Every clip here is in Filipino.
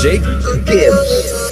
Jake Gibbs.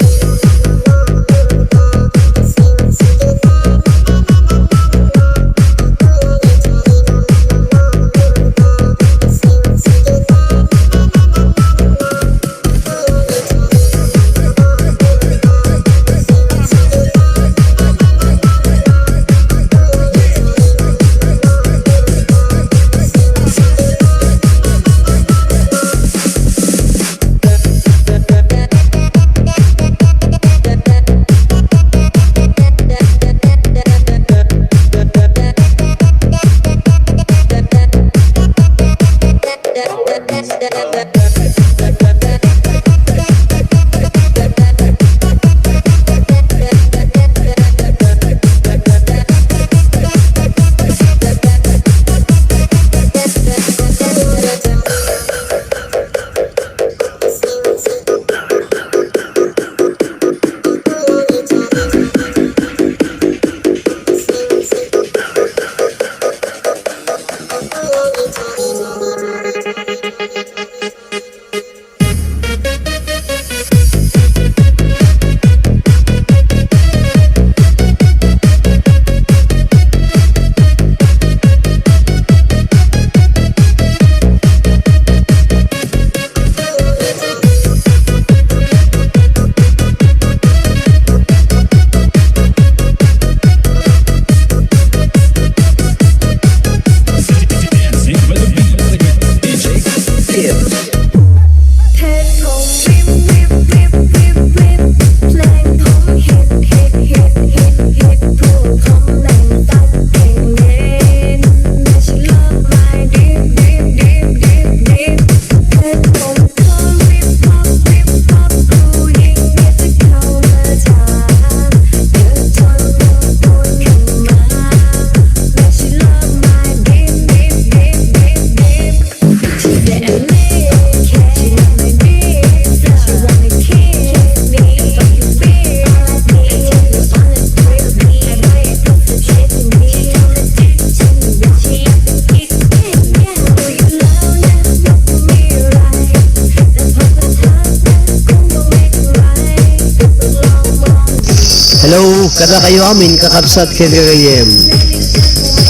Hello, kada kayo amin kakabsat kagayem.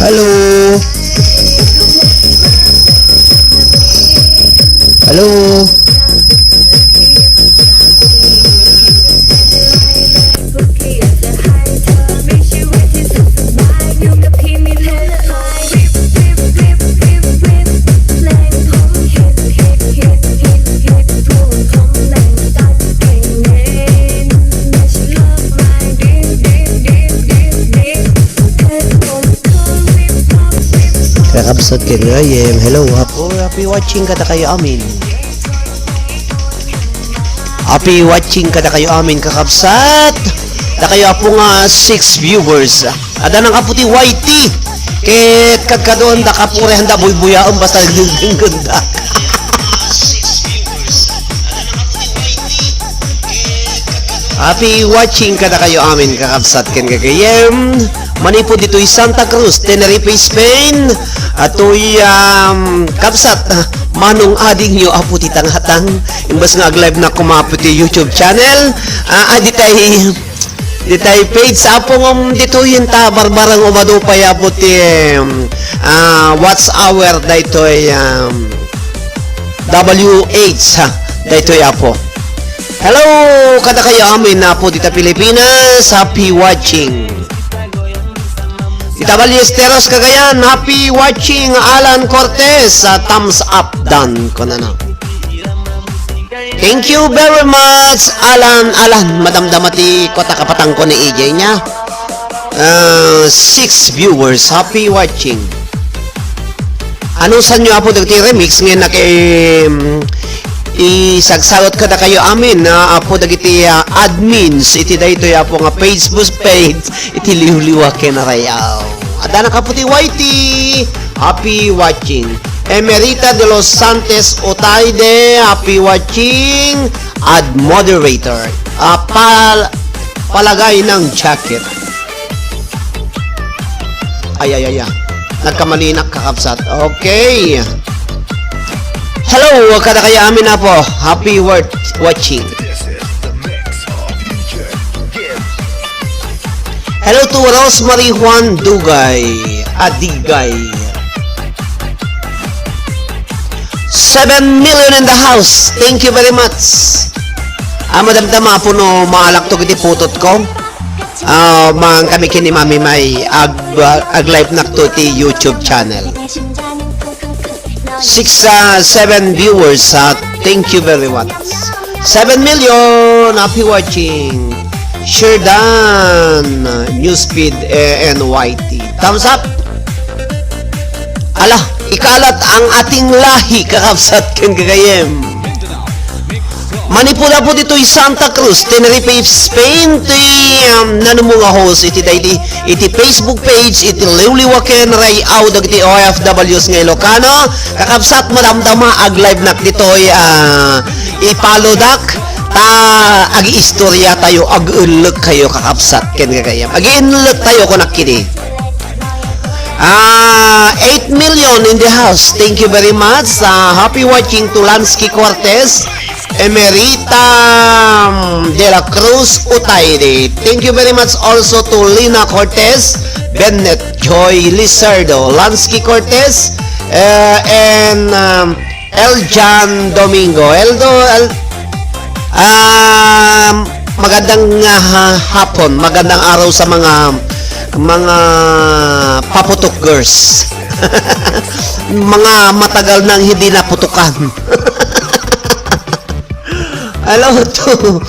Hello. Hello. Kakabsat kagayem. Hello, happy watching kada kayo amin. Happy watching kada kayo amin kakabsat. Da kayo po nga 6 viewers. Ada nang kaputi YT. Ket kagkadon da kapure handa buy-buyaon basta ganda. Happy watching kada kayo amin kakabsat ken kagayem. Manipod dito'y Santa Cruz, Tenerife, Spain. Ato'y kapsat manong ading nyo apo ti tanghatang imbas nga ag-live na kumaputi YouTube channel. Ditay page sa apong dito'y ta barbarang umado pa apo ti what's our dito'y WH dito'y apo. Hello, kada kayo amin na po dita Pilipinas. Happy watching. Dita Ballesteros, Cagayan. Happy watching. Alan Cortez. Thumbs up. Done ko na. Thank you very much, Alan. Madamdamati ko takapatang ko ni EJ niya. 6 viewers. Happy watching. Ano sa nyo apo dagiti remix ngayon na kay isagsagot kada kayo amin na apo dagiti admins iti dayto apo nga Facebook page iti liwliwa kenarayaw. Ada na kaputi Whitey. Happy watching. Emerita de los Santos Otayde. Happy watching. Ad moderator. Palagay ng jacket. Ay. Nagkamalinak kakapsat. Okay. Hello, kada kaya amin na po. Happy watching. Hello to Rosemary Juan Dugay. Adigay. 7 million in the house. Thank you very much. Madamdama po no maalak to kiti putot ko. Mga kami kini Mami May ag-live na to ti YouTube channel. 7 viewers. Thank you very much. 7 million. Happy watching. Sure done. Newsfeed and YT. Thumbs up. Ala, ikalat ang ating lahi kakapsat ken kagayem. Manipula po dito Santa Cruz, Tenerife, Spain. Nanumunga host iti Facebook page iti liwliwaken rayaw dagiti OFWs nga Ilocano. Kakapsat madamdama ag live nak ditoy ipalodak agi-istorya tayo ag-ulog kayo kakapsat ken kagayam. Agi-inulog tayo kunak kini. 8 million in the house. Thank you very much. Happy watching to Lansky Cortez. Emerita de la Cruz Utayde. Thank you very much also to Lina Cortez, Bennett Joy Lizardo, Lansky Cortez, and Eljan Domingo. Magandang hapon, magandang araw sa mga paputok girls. Mga matagal nang hindi naputukan. Hello to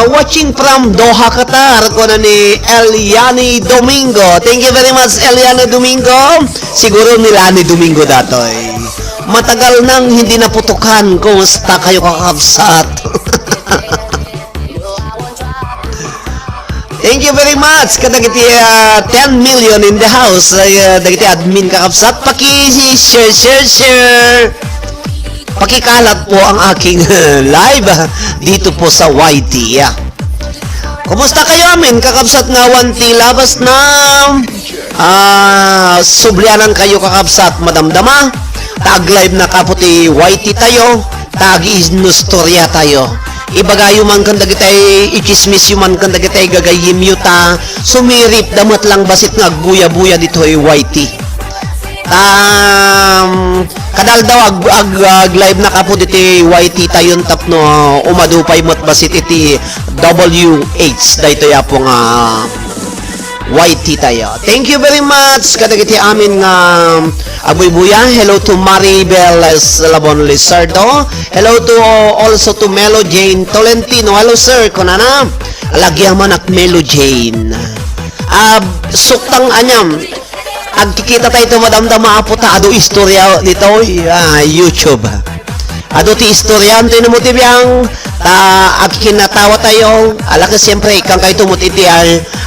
watching from Doha, Qatar. Ko na ni Eliani Domingo. Thank you very much, Eliani Domingo. Siguro nila ni Domingo datoy. Matagal nang hindi naputukan. Kumusta kayo kakapsat? Thank you very much. Kadagiti 10 million in the house. Dagiti admin kakapsat. Share. Pakikalat po ang aking live dito po sa YT. Kumusta kayo amin? Kakapsat nga wanti labas na sublyanan kayo kakapsat madamdama. Tag-live na kaputi YT tayo. Tag-istorya tayo. Ibagayo man kanda kitay ikismis yuman kanda kitay gagayim yuta. Sumirip damat lang basit nga buya-buya dito ay YT. Kadal daw ag live na kapo diti YT tayon tapno umadupay mo't basit iti WH dayto ya po nga YT tayo. Thank you very much kadagiti amin nga agbuy-buya. Hello to Maribel Labon Lizardo. Hello to also to Melo Jane Tolentino. Hello sir, kunana alagyan man at Melo Jane. Suktang anyam agkikita tayo ito madamdama apo ta ado istorya dito YouTube. Ado ti istorya ito na motibiyang agkinatawa tayo alaka siyempre ikang kayo tumot iti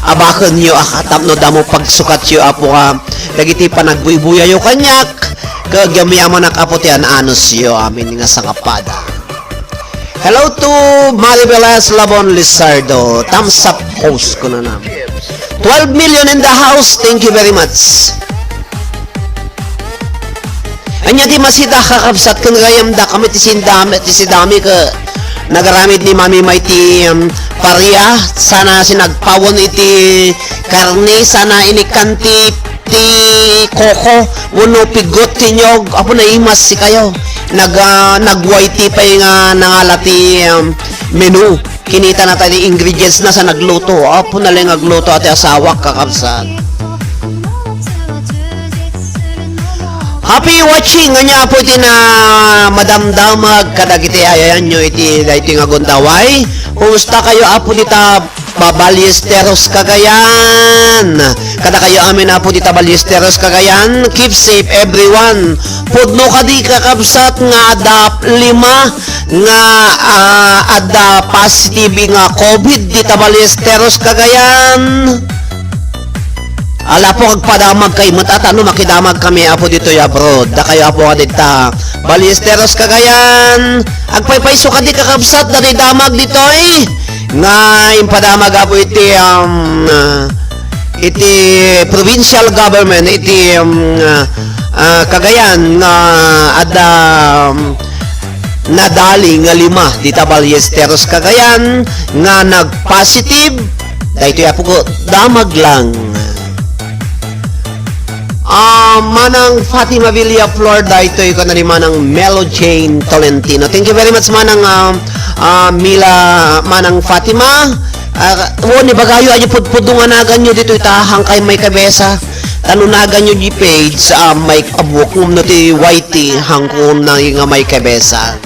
abakan nyo akatap no damo pagsukat nyo apo ka dagiti panagbuy-buya yung kanyak kagamiyaman apo ti anos nyo amin nga sangapada. Hello to Maribelas Labon Lizardo. Thumbs up host ko na namin. 12 million in the house. Thank you very much. Anya di masida kakabsat kan gayam da kami tisidami ka nagaramid ni Mami Mighty paria sana sinagpawon iti karne sana inikanti ti koko uno pigot tinyog apo na imas si kayo nagwaiti pa nga nangalati menu. Kinita na tayo ingredients na sa nagluto. Apo na lang nagluto ati asawa kakabsat. Happy watching nga po iti na madamdamag kadagiti ayayan nyo iti nga gundaway. Kumusta kayo apo dita Ballesteros Cagayan? Kada kayo amin apo dita Ballesteros Cagayan. Keep safe everyone. Pudno kadi kakabsat nga ada 5 nga ada positive nga COVID dita Ballesteros Cagayan. Ala po agpadamag kay matatano makidamag kami apo dito abroad. Da kayo apo kadita Ballesteros Cagayan. Agpaypayso kadi kakabsat dati damag dito nga impadamag apo iti provincial government iti Cagayan nga ada nadali nga 5 dita Ballesteros Cagayan nga nagpositive. Dahito apo ko damag lang. Manang Fatima Villa Florida, ito ko na rin manang Melo Jane Tolentino. Thank you very much manang manang Fatima. Ni bagayo ayo pudpudungan nagan nyo dito itahang kay may kabesa. Tanunagan nyo di page may abuk no ti whitey hangkon na nga may kabesa.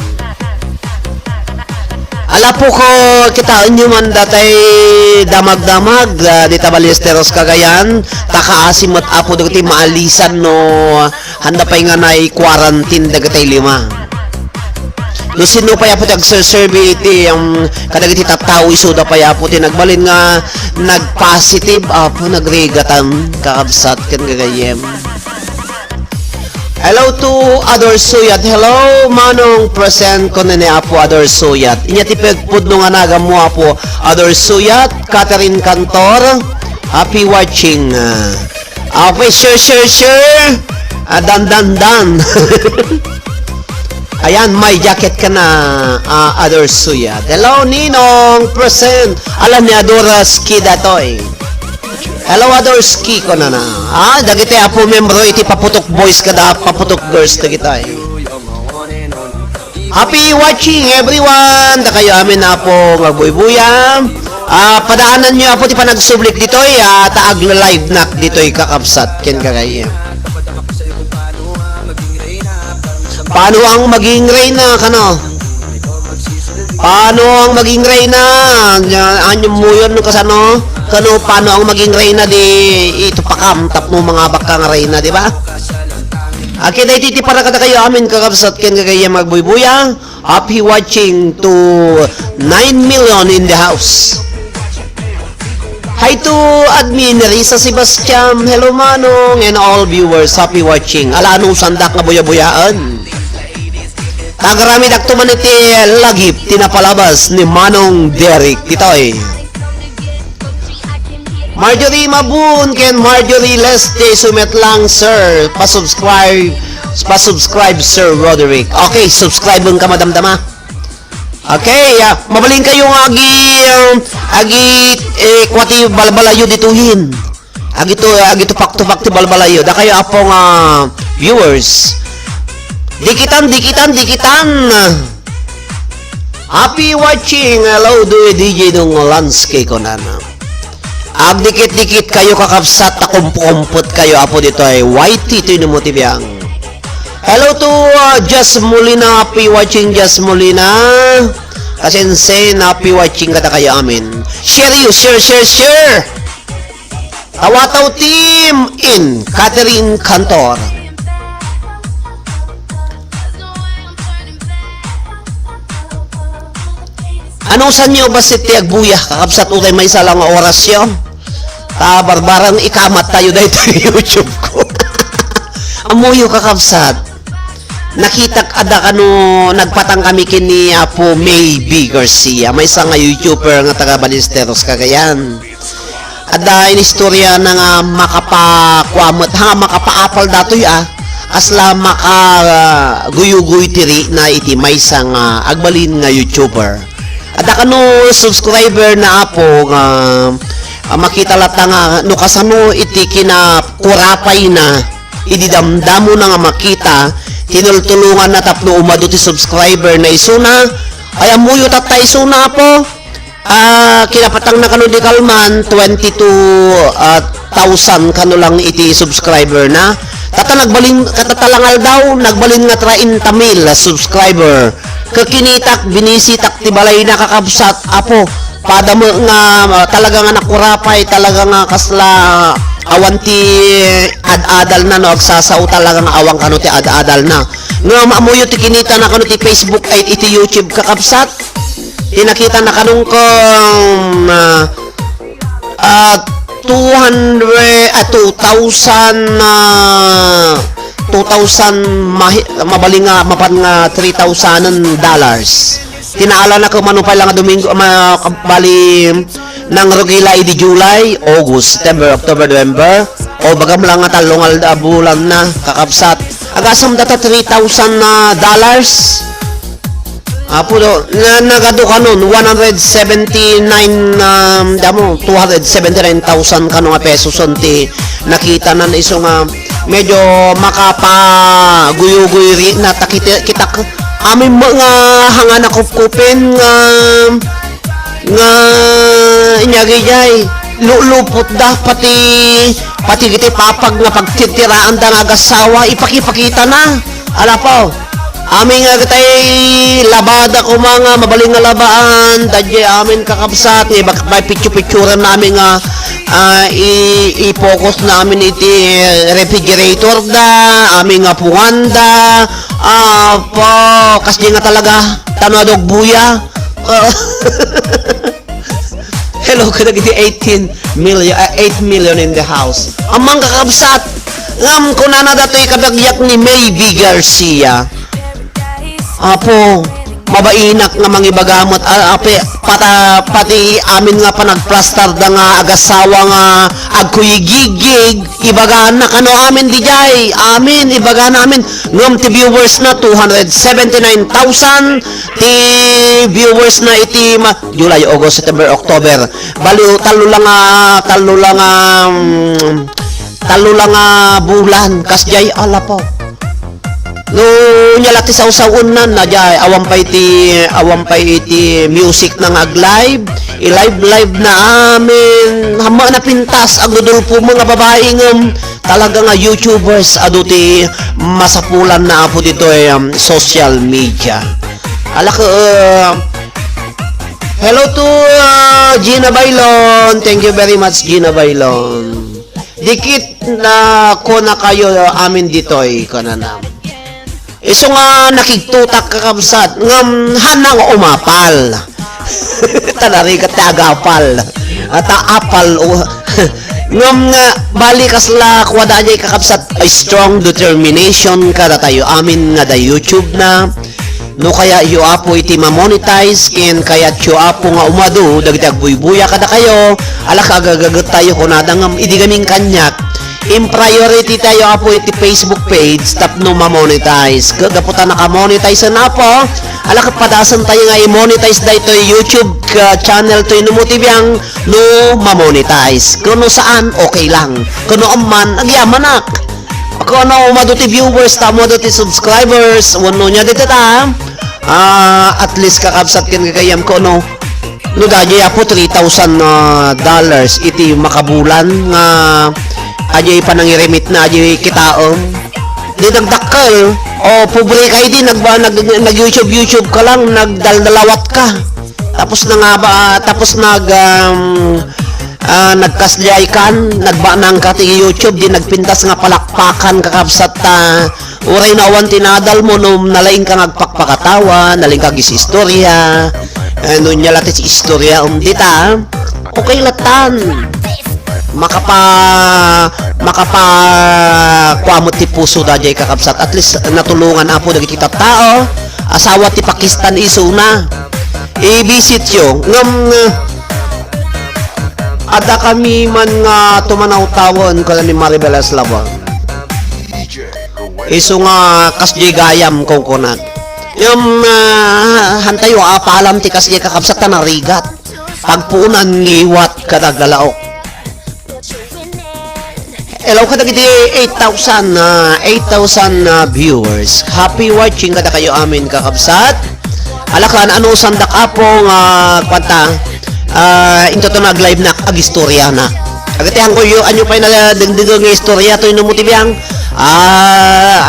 Ala po ko kitaan nyo man datay damag-damag dita Ballesteros Cagayan takaasimot apo dagiti maalisan no handa pa nga nay quarantine dagatay 5. No sino pa yapo tag-survey iti kadagiti tattaw isuda pa yapo ti nagbalin nga nag-positive apo nagregatan kakabsat ken gagayem. Hello to Ador Suyat. Hello, manong present ko na ni Apo Ador Suyat. Inya tipid pudno nga naga mo Apo Ador Suyat, Catherine Cantor. Happy watching. Okay, sure. Dan. Ayan, may jacket ka na, Ador Suyat. Hello, Ninong, present. Alam ni Adora Ski datoy. Hello, Adorski ko na. Dagiti apo membro iti paputok boys kada paputok girls dagiti. Happy watching everyone. Da kayo amin na po magbuy-buya. Padaanan niyo apo ti panagsublik dito taag live nak dito kakabsat ken kagay. Paano ang maging reyna kano? Paano ang maging reyna? Anyo mo yun kasano? Kano paano ang maging reyna di ito pakam tap mo mga bakang reyna, di ba? Okay, dahil titi para kada kayo amin kakabsat ken kagaya magbuy-buya. Happy watching to 9 million in the house. Hi to admin Risa Sebastian. Hello manong and all viewers. Happy watching. Ala anong sandak nga buya-buyaan? Kagrami dakto man iti lagip tinapalabas ni Manong Derek ditoy. Marjorie Mabun ken Marjorie Leste sumet lang sir. Pa-subscribe Sir Roderick. Okay, subscribe ka madamdama. Okay, mabaling kayo nga agi kwati balbalayo dituhin. Agi to pak ti balbalayo. Da kayo apong viewers. Dikitan. Happy watching. Hello do DJ dong landscape ko na. Dikit-dikit kayo kakabsat takumput kayo apo dito ay whitey to yung motivang. Hello to Just Molina. Happy watching Just Molina. Kasensen happy watching kada kayo amin. Share. Tawataw team in Catherine Cantor. Anong sanyo ba si Tiag Buya? Kakabsat ukay may salang orasyon. Barbarang ikamat tayo dahil sa YouTube ko. Amuyo kakabsat. Nakitak ada kano nagpatang kami kini Apo Maybe Garcia. May isa nga YouTuber nga taga Ballesteros Cagayan. Ada inistorya na nga makapakwamot. Makapaapal datoy asla makaguyo-guyo tiri na iti may isa nga agbalin nga YouTuber. Ada kano subscriber na apo nga makita lata nga no kasano iti kinakurapay na ididamdamo na nga makita tinultulungan na tapno umado ti subscriber na isuna Ay amuyo tatay suna po. Kinapatang na kano di kalman 22,000 kano lang iti subscriber na. Katatalangal daw nagbalin nga 30,000 subscriber. Kakinitak binisitak ti balay na kakabsat apo. Pada mo nga talaga nga nakurapay talaga nga kasla awan ti ad-adal na no agsasaw talaga nga awang kano ti ad-adal na. Nga maamuyo ti kinita na kano ti Facebook ay iti YouTube kakabsat. Tinakita na kanong kong 2,000 mabaling nga mapan nga $3,000. Tinaala na ko manupay lang Domingo bali nang rugila idi July, August, September, October, November o bagam lang nga talong bulan na kakabsat. Agasam data $3,000. Apo do nagado kanon 279,000 kano nga pesos unti nakita na iso nga medyo makapaguyuguy na kita amin mga hangan na kupkupin nga inyagijay lulupot da pati kiti papag nga pagtitiraan da nga agasawa ipakipakita na ala po amin nga katay labada ko mga mabaling nga labaan dadya amin kakabsat may picture-picture namin nga i-focus namin iti refrigerator da amin nga punganda po kasi nga talaga tanadog buya hello kada iti 8 million in the house amang kakabsat ngam kunana datoy kadagyak ni Maybe Garcia apo mabainak nga mangibagamot pati amin nga panagplastar da nga agasawa nga agkuyigigig ibagana kano amin dijay amin ibagana amin ngam ti viewers na 279,000 ti viewers na iti July, August, September, October bali talo lang bulan kasjay ala po no nyalati sa usawon na najay awam pa iti music na live i-live na amin hama na pintas agdudol po mga babae ng talaga nga YouTubers aduti masapulan na po dito social media ala ko hello to Gina Bailon, thank you very much Gina Bailon dikit na ko na kayo amin dito kanana iso nga nakigtutak kakabsat ngam hanang umapal tanarikat tagapal at apal ngam nga balikas la kwada jay kakabsat ay strong determination kada tayo amin nga da YouTube na no kaya yu apo iti ma-monetize ken kaya yu apo nga umado dagdag buy-buya kada kayo ala kagagagat tayo kunada ngam idi gaming kanyak in priority tayo apo iti Facebook page tapno ma-monetize kagaputan naka-monetize na po ala kapadasan tayo nga i-monetize da ito YouTube channel to inumutibiyang no ma-monetize kuno saan okay lang kuno amman agyaman ako ano maduti viewers tamo maduti subscribers wano nya dito ta at least kakabsat ken kagayam ko no dadya apo $3,000 iti makabulan nga ajay panangirimit na ajay kitaom di nagdakkel o pobre kay di nag YouTube ka lang nagdaldalawat ka tapos na nga ba tapos nagkaslay kan nagbanang ka ti YouTube di nagpintas nga palakpakan kakabsat uray na awan tinadal mo nung nalaing ka ngagpakpakatawa nalaing ka gis istorya ano nya latis istorya dita okay latan kwamot ti puso da jay kakabsat at least natulungan apo dagi kita tao asawa ti Pakistan iso na i-visit yo ngam ada kami man nga tumanaw-tawon ko ni Maribel Aslava iso nga kasjay gayam kong kunat yung hantayo apalam ti kasjay kakabsat na narigat pagpunan ngiwat kadagalaok hello kada kiti 8,000 viewers happy watching kada kayo amin kakabsat Alakan ano sandak apo nga kwanta into to nag-live na agistorya na. Agatihan ko yung anyo pa na dengdeng nga istorya to ino motivang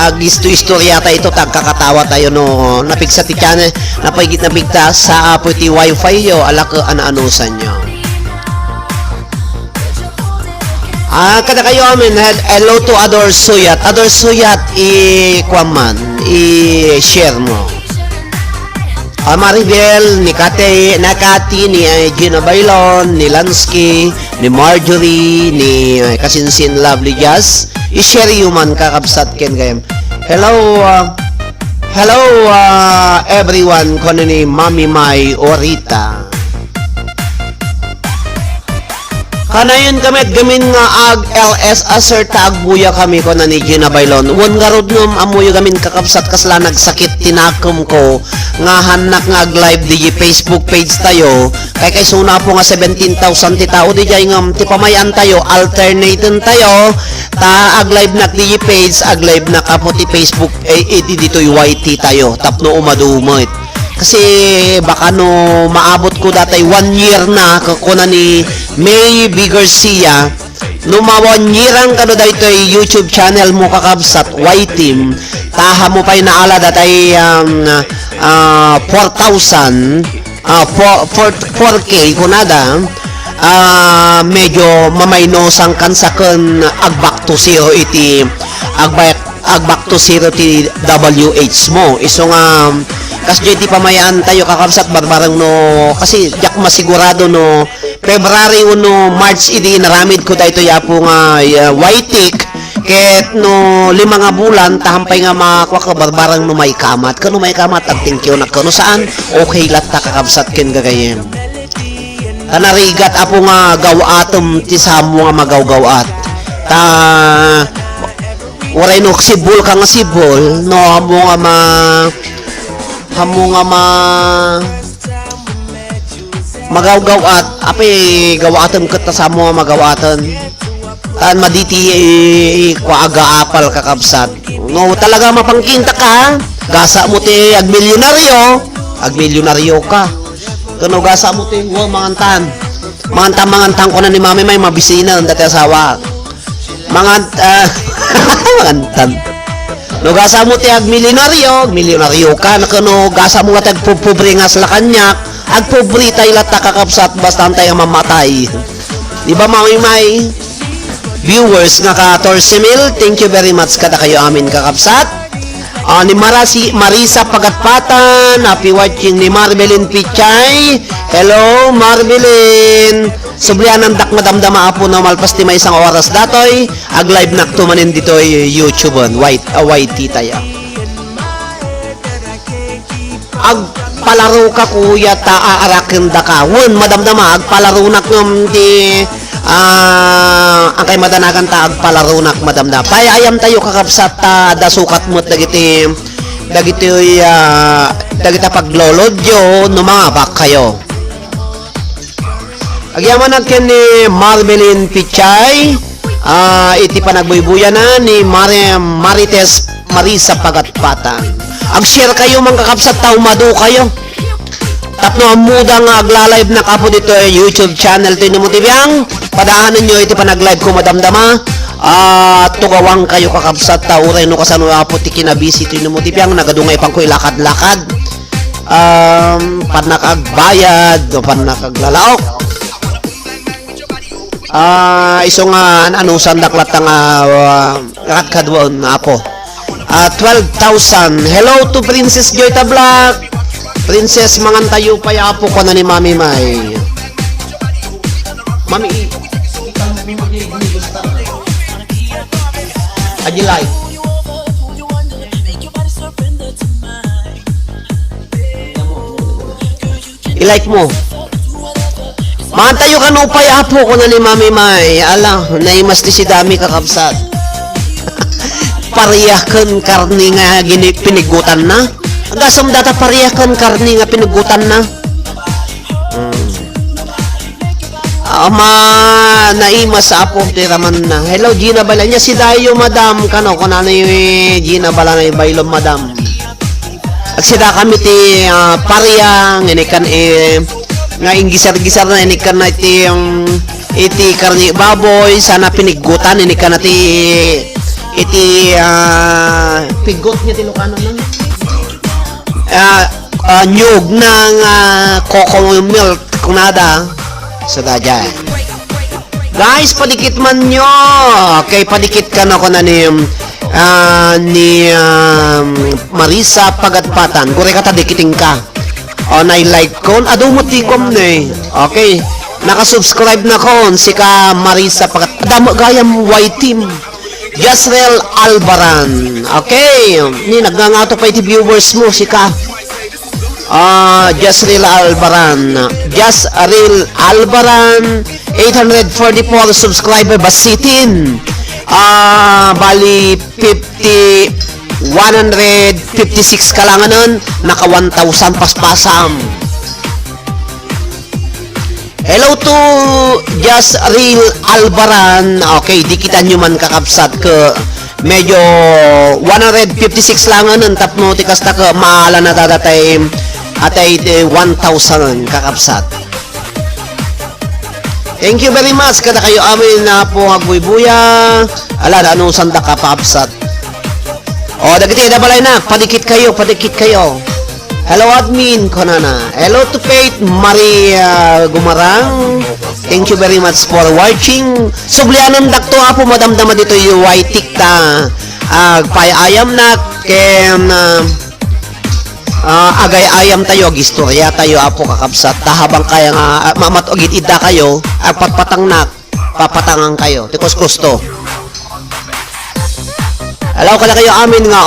agisto istorya ta ito tagkakatawa tayo no napigsa ti channel napigit na bigta sa apo ti wifi yo alaka ana-anusan nyo. Kada kayo amin, hello to Ador Suyat. Ador Suyat, i-kwaman, i-share mo. Maribel, ni Kati, ni Gina Bailon, ni Lansky, ni Marjorie, ni Kasinsin Lovely Jazz. I-share yung man kakabsat ken gayam. Hello, everyone, kono ni Mami Mai Orita. Kanayon kami gamin nga ag LS aser tagbuya kami ko na ni Gina Bailon. Won nga rod num amuyo gamin kakabsat kasla nagsakit tinakom ko nga hanak nga ag live di Facebook page tayo. Kay suna po nga 17,000 ti tao di jay ngam ti pamayan tayo alternaten tayo ta ag live nak di page ag live nak apo ti Facebook dito YT tayo tapno umadumit. Kasi baka no maabot ko datay 1 year na kakuna ni May B. Garcia no ma 1 year ang kano dahito YouTube channel mo kakabsat Y-Team taha mo pa'y naala datay 4,000 4K kunada medyo mamaynosang kansakan agbak to zero iti agbak to zero ti WH mo iso nga kas JT pamayaan tayo kakabsat barbarang no kasi jak masigurado no February 1 March idi naramid ko dayto yapo nga white ket no 5 nga bulan tahampay nga makwa ka barbarang no may kamat kano may kamat ag thank you na kano saan okay lat ta kakabsat ken gagayem tanarigat apo nga gawatom ti samo nga magawgawat ta waray no sibol ka nga sibol no amo nga magawgawat apay gawatan ket ta samo magawatan tan maditi kuaga apal kakabsat no talaga mapangkinta ka gasa mo ti ag milyonaryo ka kuno gasa mo ti mangantan ko na ni mami may mabisina dati asawa mangantan no gasa mo ti ag milyonaryo ka nakano gasa mo nga tagpobre nga sa kanyak ag pobre tay lata kakabsat basta tay mamatay di ba may viewers nga ka 14,000 thank you very much kada kayo amin kakabsat ni Marisa Pagatpatan happy watching ni Marbelin Pichay hello Marbelin sublianan dak madamdama apo na malpas ti may isang oras datoy ag live nakto manin dito YouTube on YT tayo ag palaro ka kuya ta aaraken da ka won madamdama ag palaro nak ngam ti ang kay madanagan ta ag palaro nak madamda payayam tayo kakabsat ta dasukat mo dagiti paglolodyo no mga bak kayo agyaman nagken ni Marbelin Pichay iti panagbuy-buya na ni Marites Marisa Pagatpatan ag share kayo mga kakabsat ta umado kayo tapno amuda nga agla-live na kapo dito YouTube channel to ni Motivyang padahanan nyo iti panag-live ko madamdama tugawang kayo kakabsat ta uray no kasano apo ti kinabisi to ni Motivyang nagadungay pang ko ilakad-lakad panakagbayad o panakaglalaok iso nga anusan daklat nga rakadwon apo 12,000 hello to Princess Joy Tablak Princess mangantayo pa yapo ko na ni Mami May Mami Ajilay i-like mo mangantayo ka no pa yapo ko na ni Mami May ala naimas ti si dami kakabsat pariyakan karni nga pinigutan na agasam data pariyakan karni nga pinigutan na naimas sa apo tiraman na hello Gina Bala niya si Dayo madam kano kunano yung Gina Bala na yung bailom madam Agsida kami ti pariyang inikan nga inggisar-gisar na inikan na iti karni baboy sana pinigutan inikan na iti pigot niya ti Lucano na nyug ng cocoa milk kung nada sa dadya. Guys, padikit man nyo. Okay, padikit ka na ko na ni Marisa Pagatpatan. Gure ka tadikiting ka. O, na-like ko. Adumutikom na eh. Okay. Nakasubscribe na ko. Si ka Marisa Pagatpatan. Damo gayam white team. Jasrel Albaran. Okay. Ni, nagngangato pa iti viewers mo. Si ka. Jasrel Albaran. Jasrel Albaran. 844 subscriber basitin. Bali 156 ka lang nun, naka 1,000 paspasam. Hello to Jasril Albaran. Okay, di kita nyo man kakapsat ka medyo 156 lang nun, tapno tikas ta ka maala na dadatay atay 1,000 kakapsat. Thank you very much kada kayo amin na po agbuy-buya. Ala na anong sanda ka paapsat. O dagiti da balay na padikit kayo. Hello admin konana. Hello to Faith Maria Gumarang. Thank you very much for watching. Sublianon dakto apo madamdama dito yung white tikta. Payayam na ken agay ayam tayo gistorya tayo apo kakabsat tahabang kaya nga mamatogit ida kayo patpatang nak papatangan kayo tikos gusto. Hello kada kayo amin nga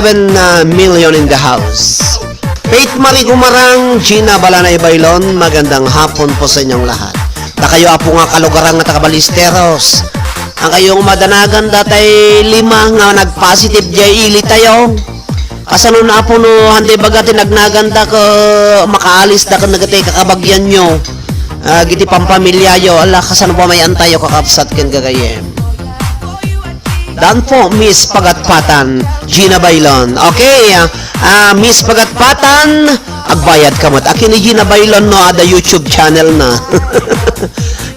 11 million in the house. Faith Marie Gumarang, Gina Balanay Bailon, magandang hapon po sa inyong lahat. Na kayo apo nga kalugarang na taga-Balisteros. Ang kayong madanagan datay 5 nga nag-positive jay ili tayo. Kasano na po no, handi bagati nagnaganda ka, makaalis na ka nagati kakabagyan nyo. Giti pampamilya yo, ala kasano pa may antayo kakapsat ken gagayem. Dan po, Miss Pagatpatan, Gina Bailon. Okay, Miss Pagatpatan, agbayad ka mat. Akin ni Gina Bailon no, ada YouTube channel na.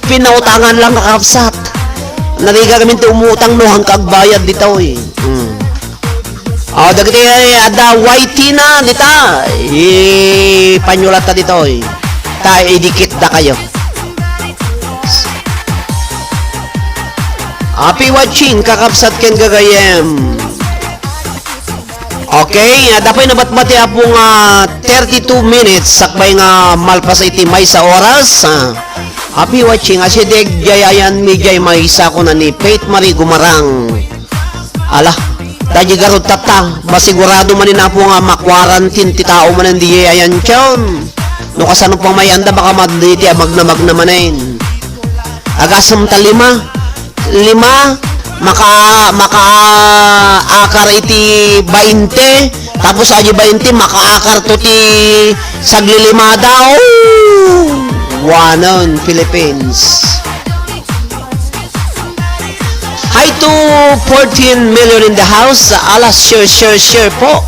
Pinautangan lang kakapsat. Nariga kami umutang no, hanggang agbayad dito eh. Dagiti ada white na dita. Panyulat ta dito eh. Ta idikit da kayo. Happy watching kakapsat ken gagayem. Okay, dapat nabatbati apo nga 32 minutes sakbay nga malpas iti may sa oras. Happy watching asideg jayayan mi jay may sa ko na ni Faith Marie Gumarang. Ala dahil garot tata, masigurado man na po nga makwarantin ti tao man hindi ayan tiyon. No kasano pang may anda baka maditi magnamag namanin. Agasam ta 5 maka-akar iti 20 tapos aji 20 maka-akar to ti saglilima daw. Wanon Philippines. Hi to 14 million in the house. Alas, share po.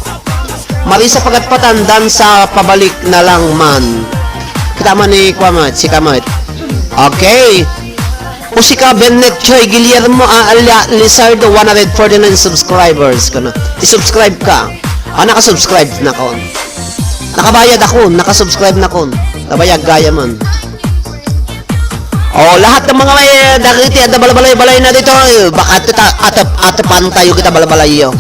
Marisa Pagatpatan, dan sa pabalik na lang man. Kitama ni Kwamat, si Kamat. Okay. Usika Bennet Choy Guillermo Lizardo, 149 subscribers. I-subscribe ka. Nakasubscribe na ko. Nakabayad ako, nakasubscribe na ko. Nabayag gaya man. Lahat ng mga may dagiti at balbalay-balay na dito, baka atapan tayo kita balbalay yo.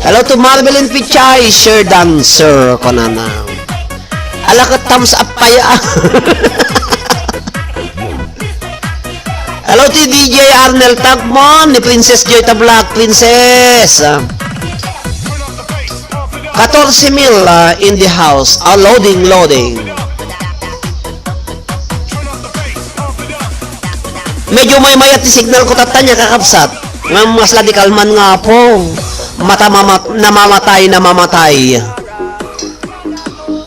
Hello to Marvelin Pichay, share dancer ko na na. Ala ka thumbs up pa ya. Hello to DJ Arnel Tagmon, ni Princess Joy Tablak, Princess. 14 mil in the house. Loading. Medyo may mayat ti signal ko tatanya kakapsat. Mas radikal man nga po. Namamatay.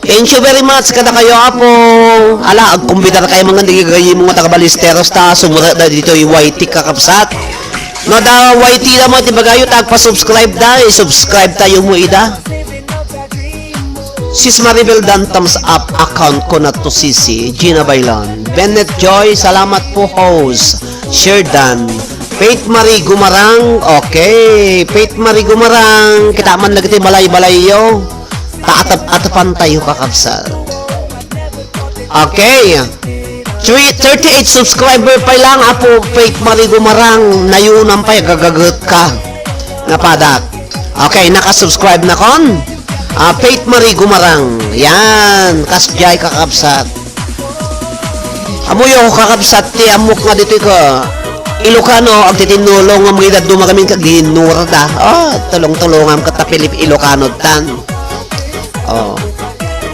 Thank you very much kada kayo apo. Ala, agkumbitar kayo mga nagigay mga taga-Balisteros ta. Sumura na dito yung YT kakapsat. No da YT na mo, tibagayo tagpa-subscribe da. I-subscribe tayo mo ida. Sis Maribel Dan, thumbs up. Account ko na to, Sisi. Gina Bailon. Bennett Joy, salamat po, host. Share Dan. Faith Marie Gumarang. Okay. Faith Marie Gumarang. Kita man lagi balay-balay yo. Taatap-atapan tayo kakabsat. Okay. 38 subscriber pa lang apo Faith Marie Gumarang. Nayunan pa gagagot ka. Napadak. Okay, nakasubscribe na kon. Faith Marie Gumarang. Yan, kasjay kakabsat. Amuyo kakabsat ti amok nga dito ko. Ilocano ang titinulong nga mga edad dumagamin kag ginurda. Tulong-tulungan ka ta Pilip Ilocano tan.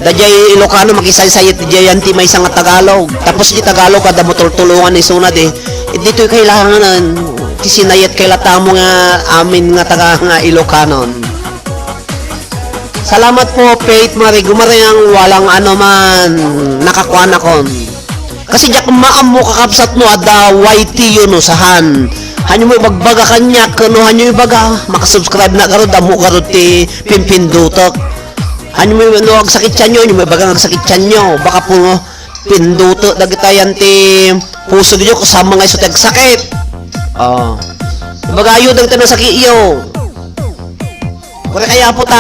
Dajay Ilocano makisay-sayit diyan ti may isang Tagalog. Tapos di Tagalog kada mo tulungan ni sunad dito kailangan ti sinayet kay latamo nga amin nga taga nga Ilocano. Salamat po Faith Marie Gumarang, walang ano man nakakuha na kon. Kasi diyak maam mo kakabsat mo ada YT yun no sahan. Hanyo mo ibagbaga kanya kuno hanyo ibaga makasubscribe na garo damo garo ti pimpindutok. Hanyo mo no agsakit tiyan nyo, may bagang agsakit tiyan nyo. Baka po pinduto dagitayan ti puso niyo kasama nga isot agsakit. Bagayo dang tanong sakit iyo. Kaya kaya po ta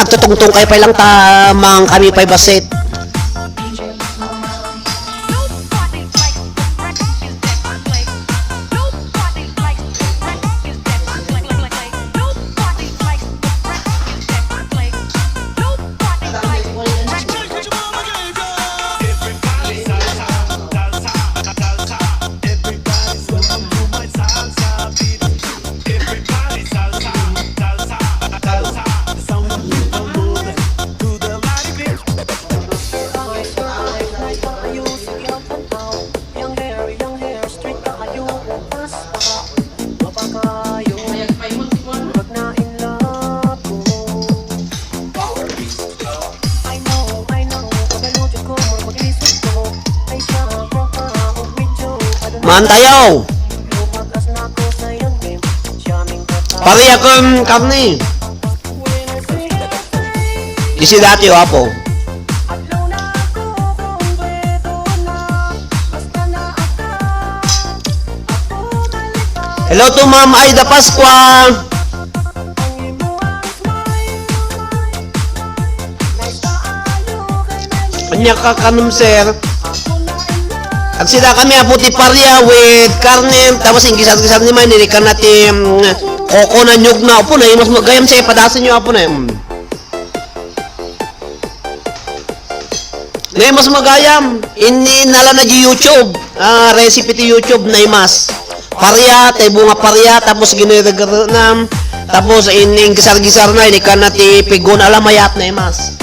agtutungtong kay pa lang ta mang kami pa'y basit. Mantayaw. Pari akong karni. Isi dati wapo. Hello to Ma'am Aida Pasqua. Kanya ka kanum sir. At sila kami aputi parya with karne, tapos ingkisat-kisat ni man, nilikan natin koko na nyug na upo na, mas magayam siya, padasan nyo apo na ngayon mas magayam, inala na di YouTube, recipe ti YouTube na imas. Parya, tayo bunga parya, tapos ginagawa na, tapos ingkisar-kisar na, nilikan natin pigon alamayat na imas.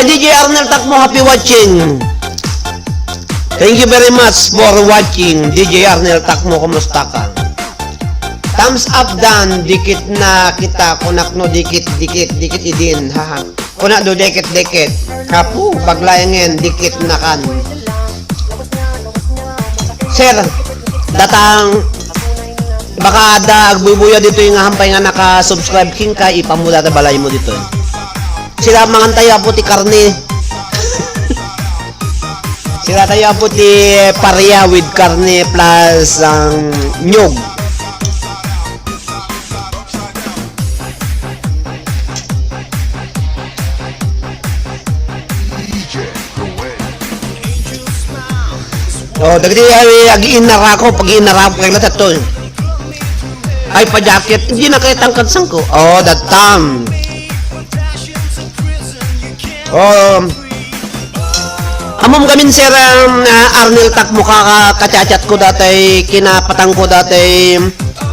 DJ Arnel Takmo, happy watching. Thank you very much for watching. DJ Arnel Takmo, kumusta ka? Thumbs up Dan, dikit na kita, kunak no dikit idin, haha. Kunak do dikit. Kapu, baglayangin, dikit na kan. Sir, datang, baka ada agbubuya dito yung hampay nga naka-subscribe king ka, ipamula na balay mo dito. Sila mangantay po ti karne. Sila tayo po ti parya with karne plus nyog. Dagiti ag-inara ko, pag-inara ko kay latato. Ay pa-jacket, hindi na kay tangkad sang ko. That time. Amom gamin sir Arnel Takmo kacachat ko datay kinapatang ko datay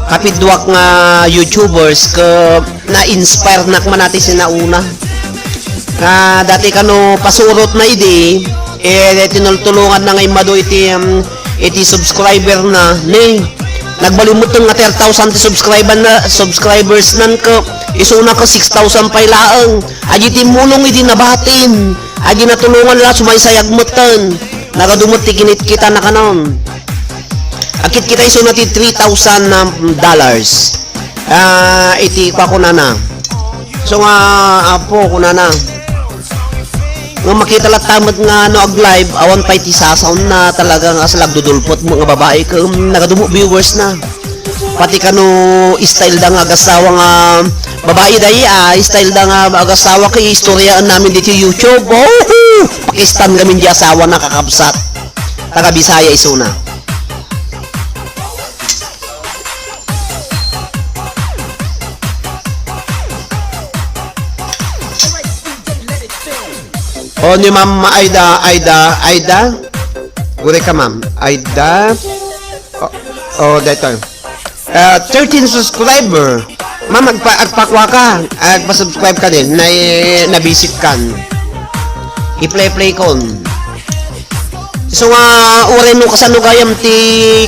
kapidwak nga YouTubers ka na-inspire nak man natin sinauna. Dati kano pasurot na idi tinultulungan na ngay mado iti subscriber na nagbalimot nga 10,000 subscribers nan ko isuna ko 6,000 pay laang agi timulong idi nabatin agi natulungan la sumaysayag mutan nagadumot ti kinit kita na kanon Akit kita iso natin $3,000. Iti pa ko na na. So nga, apo ko na na. Nga makita lang tamad nga no ag live, awan pa iti sasound na talaga nga sa lagdudulpot mga babae ka nagadumo viewers na. Pati kano style da nga agasawa nga babae dahi style da nga agasawa kay istoryaan namin dito YouTube. Oh! Pakistan kami di asawa na kakabsat. Taga Bisaya iso na. O ni Ma'am Aida. Gure ka Ma'am. Aida. Dito. 13 subscriber. Ma'am, agpakwa ka. Agpa-subscribe ka din. Na-visit kan. I-play kon. So nga, urin mo kasanugayam ti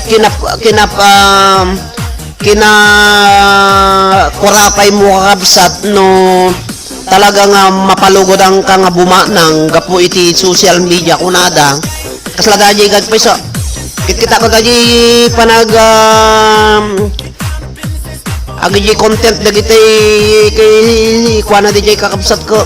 kurapay mo kakabsat no talaga nga mapalugod ang ka nga bumanang gapo iti social media kunada kaslaga jay gagpay so kita ko gaji panag agi content dagiti kay kuana di jay kakabsat ko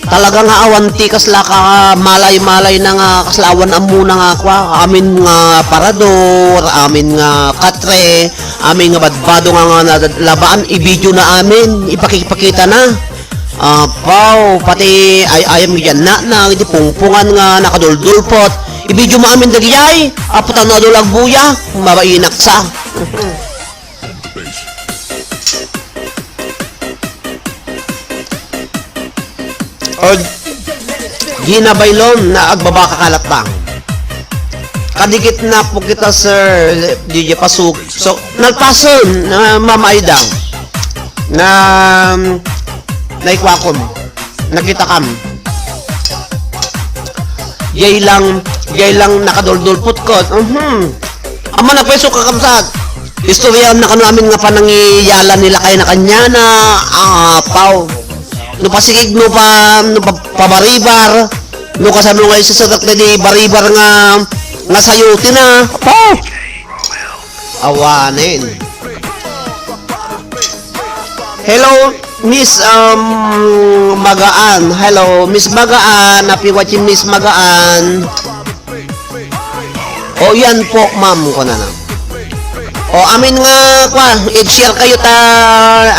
talaga nga awanti kasla ka malay-malay na nga kaslawan amuna nga kwa amin nga parador amin nga katre amin nga badbado nga labaan i-video na amin ipakikita na pao pati ayam yan na di pungpungan nga nakaduldulpot i-video mo amin dagiyay aputan na dulag buya mabainak sa o Gina Bailon na agbaba kakalatang kadikit na po kita sir DJ Pasuk so nagpason na Ma'am Aida na naikwakom nakita kam yay lang nakaduldulput ko ama nagpeso kakamsat istoryahan na kanamin nga panangiyalan nila kay na kanya na pao no pasigig no pabaribar no kasano nga isa sa takta di baribar nga sayuti na awanin hello Miss Magaan hello Miss Magaan happy watching Miss Magaan yan po ma'am ko na amin nga kwa i-share kayo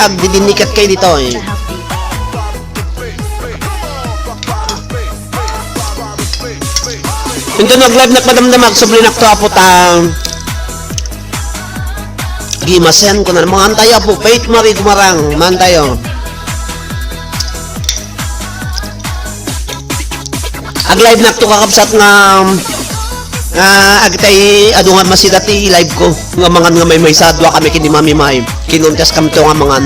agdidinikat kayo dito Ito nag-live na padamdamag sobre nakto ta gimasen ko na mga antayo po Faith Marie Dumarang mantayo ag-live na to kakabsat nga agtay adungan masidati i-live ko nga mga nga may sadwa kami kini Mami May kinuntas kami to nga mga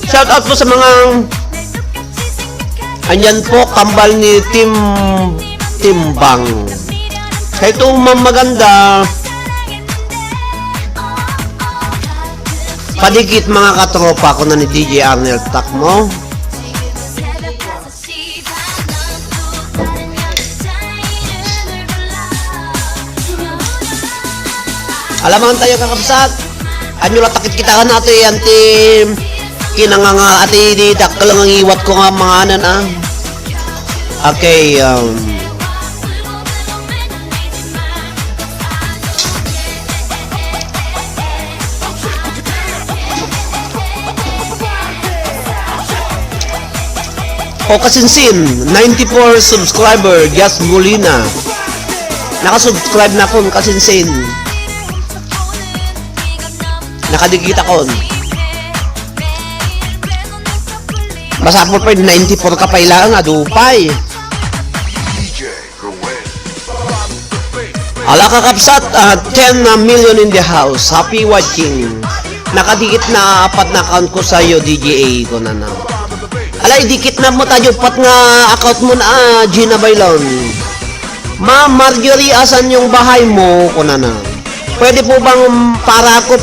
shout out po sa mga andyan po kambal ni Timbang kaya ito maganda padikit mga katropa ko na ni DJ Arnel Takmo alaman tayo kakabsat anyo latakit kita ka nato yan kinanganga ati di dakal ang iwat ko nga mga anan okay kasinsin 94 subscriber Gas Molina nakasubscribe na kon kasinsin nakadikita kon masapol pa 94 ka pa ilang adupay ala kakapsat 10 million in the house happy watching nakadikit na apat na account ko sa iyo DJA ko na alay dikit na mo tayo pat nga account mo na Gina Bailon Ma'am Marjorie asan yung bahay mo ko na pwede po bang parakop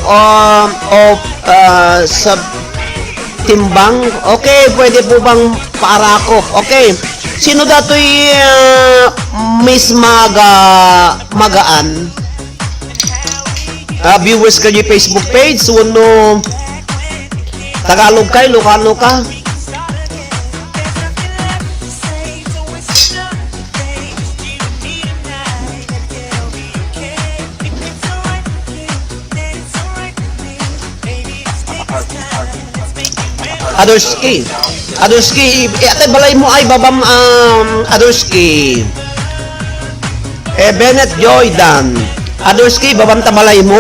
timbang. Okay, pwede po bang parakop? Okay. Sino dato'y Miss Magaan? Viewers kayo Facebook page. Suno Tagalog kay, Lucano ka. Adorski, ate balay mo ay babam Adorski. Bennett Joydan. Adorski, babam ta balay mo.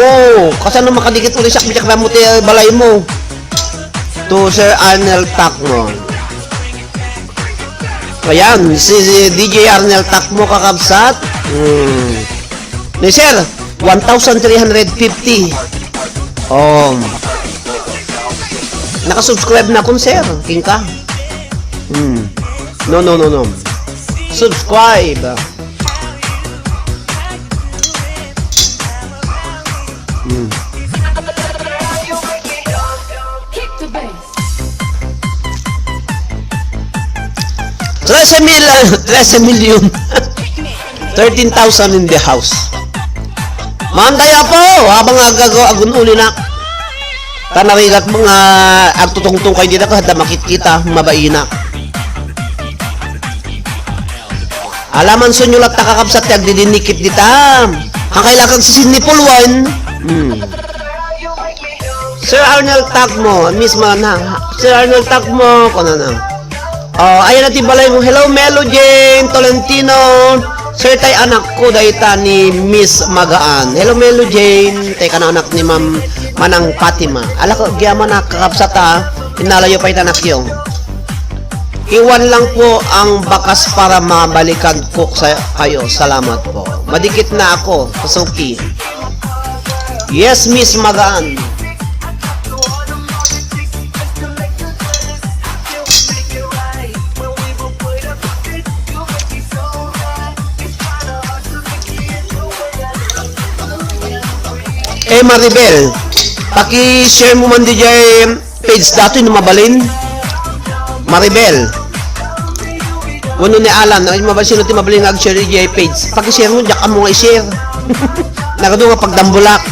Kasi ano makadikit ulit siya, biyak na mo tayo balay mo. To Sir Arnel Takmo. Ayan, si DJ Arnel Takmo kakabsat. Ni Sir, 1,350. Naka-subscribe na akong sir. King ka. No. Subscribe. $13 million. 13,000 in the house. Mangkaya po, habang agun uli na. Tanarigat mga agtutungtong kayo dito kada makikita, mabaina. Alaman so nyo lang takakabsat yung didinikip dita. Ang kailangan sa sinipulwan. Sir Arnold Takmo, mismo na. Sir Arnold Takmo, kung na. Ayan natin balay mo. Hello, Melo Jane Tolentino. Sir, tay anak ko dahita ni Miss Magaan. Hello, Melo Jane. Tay ka na anak ni Ma'am Manang Fatima. Ala ko, giyaman na kakapsata. Inalayo pa itanak yung. Iwan lang po ang bakas para mabalikan ko kayo. Salamat po. Madikit na ako. Pasuki. Yes, Miss Magaan. Maribel, paki-share mo man di jay page dato yung mabalin. Maribel, wano ni Alan, mabalin natin mabalin nag-share di jay page. Paki-share mo, diyak mo nga i-share. Nakado nga pagdambulak.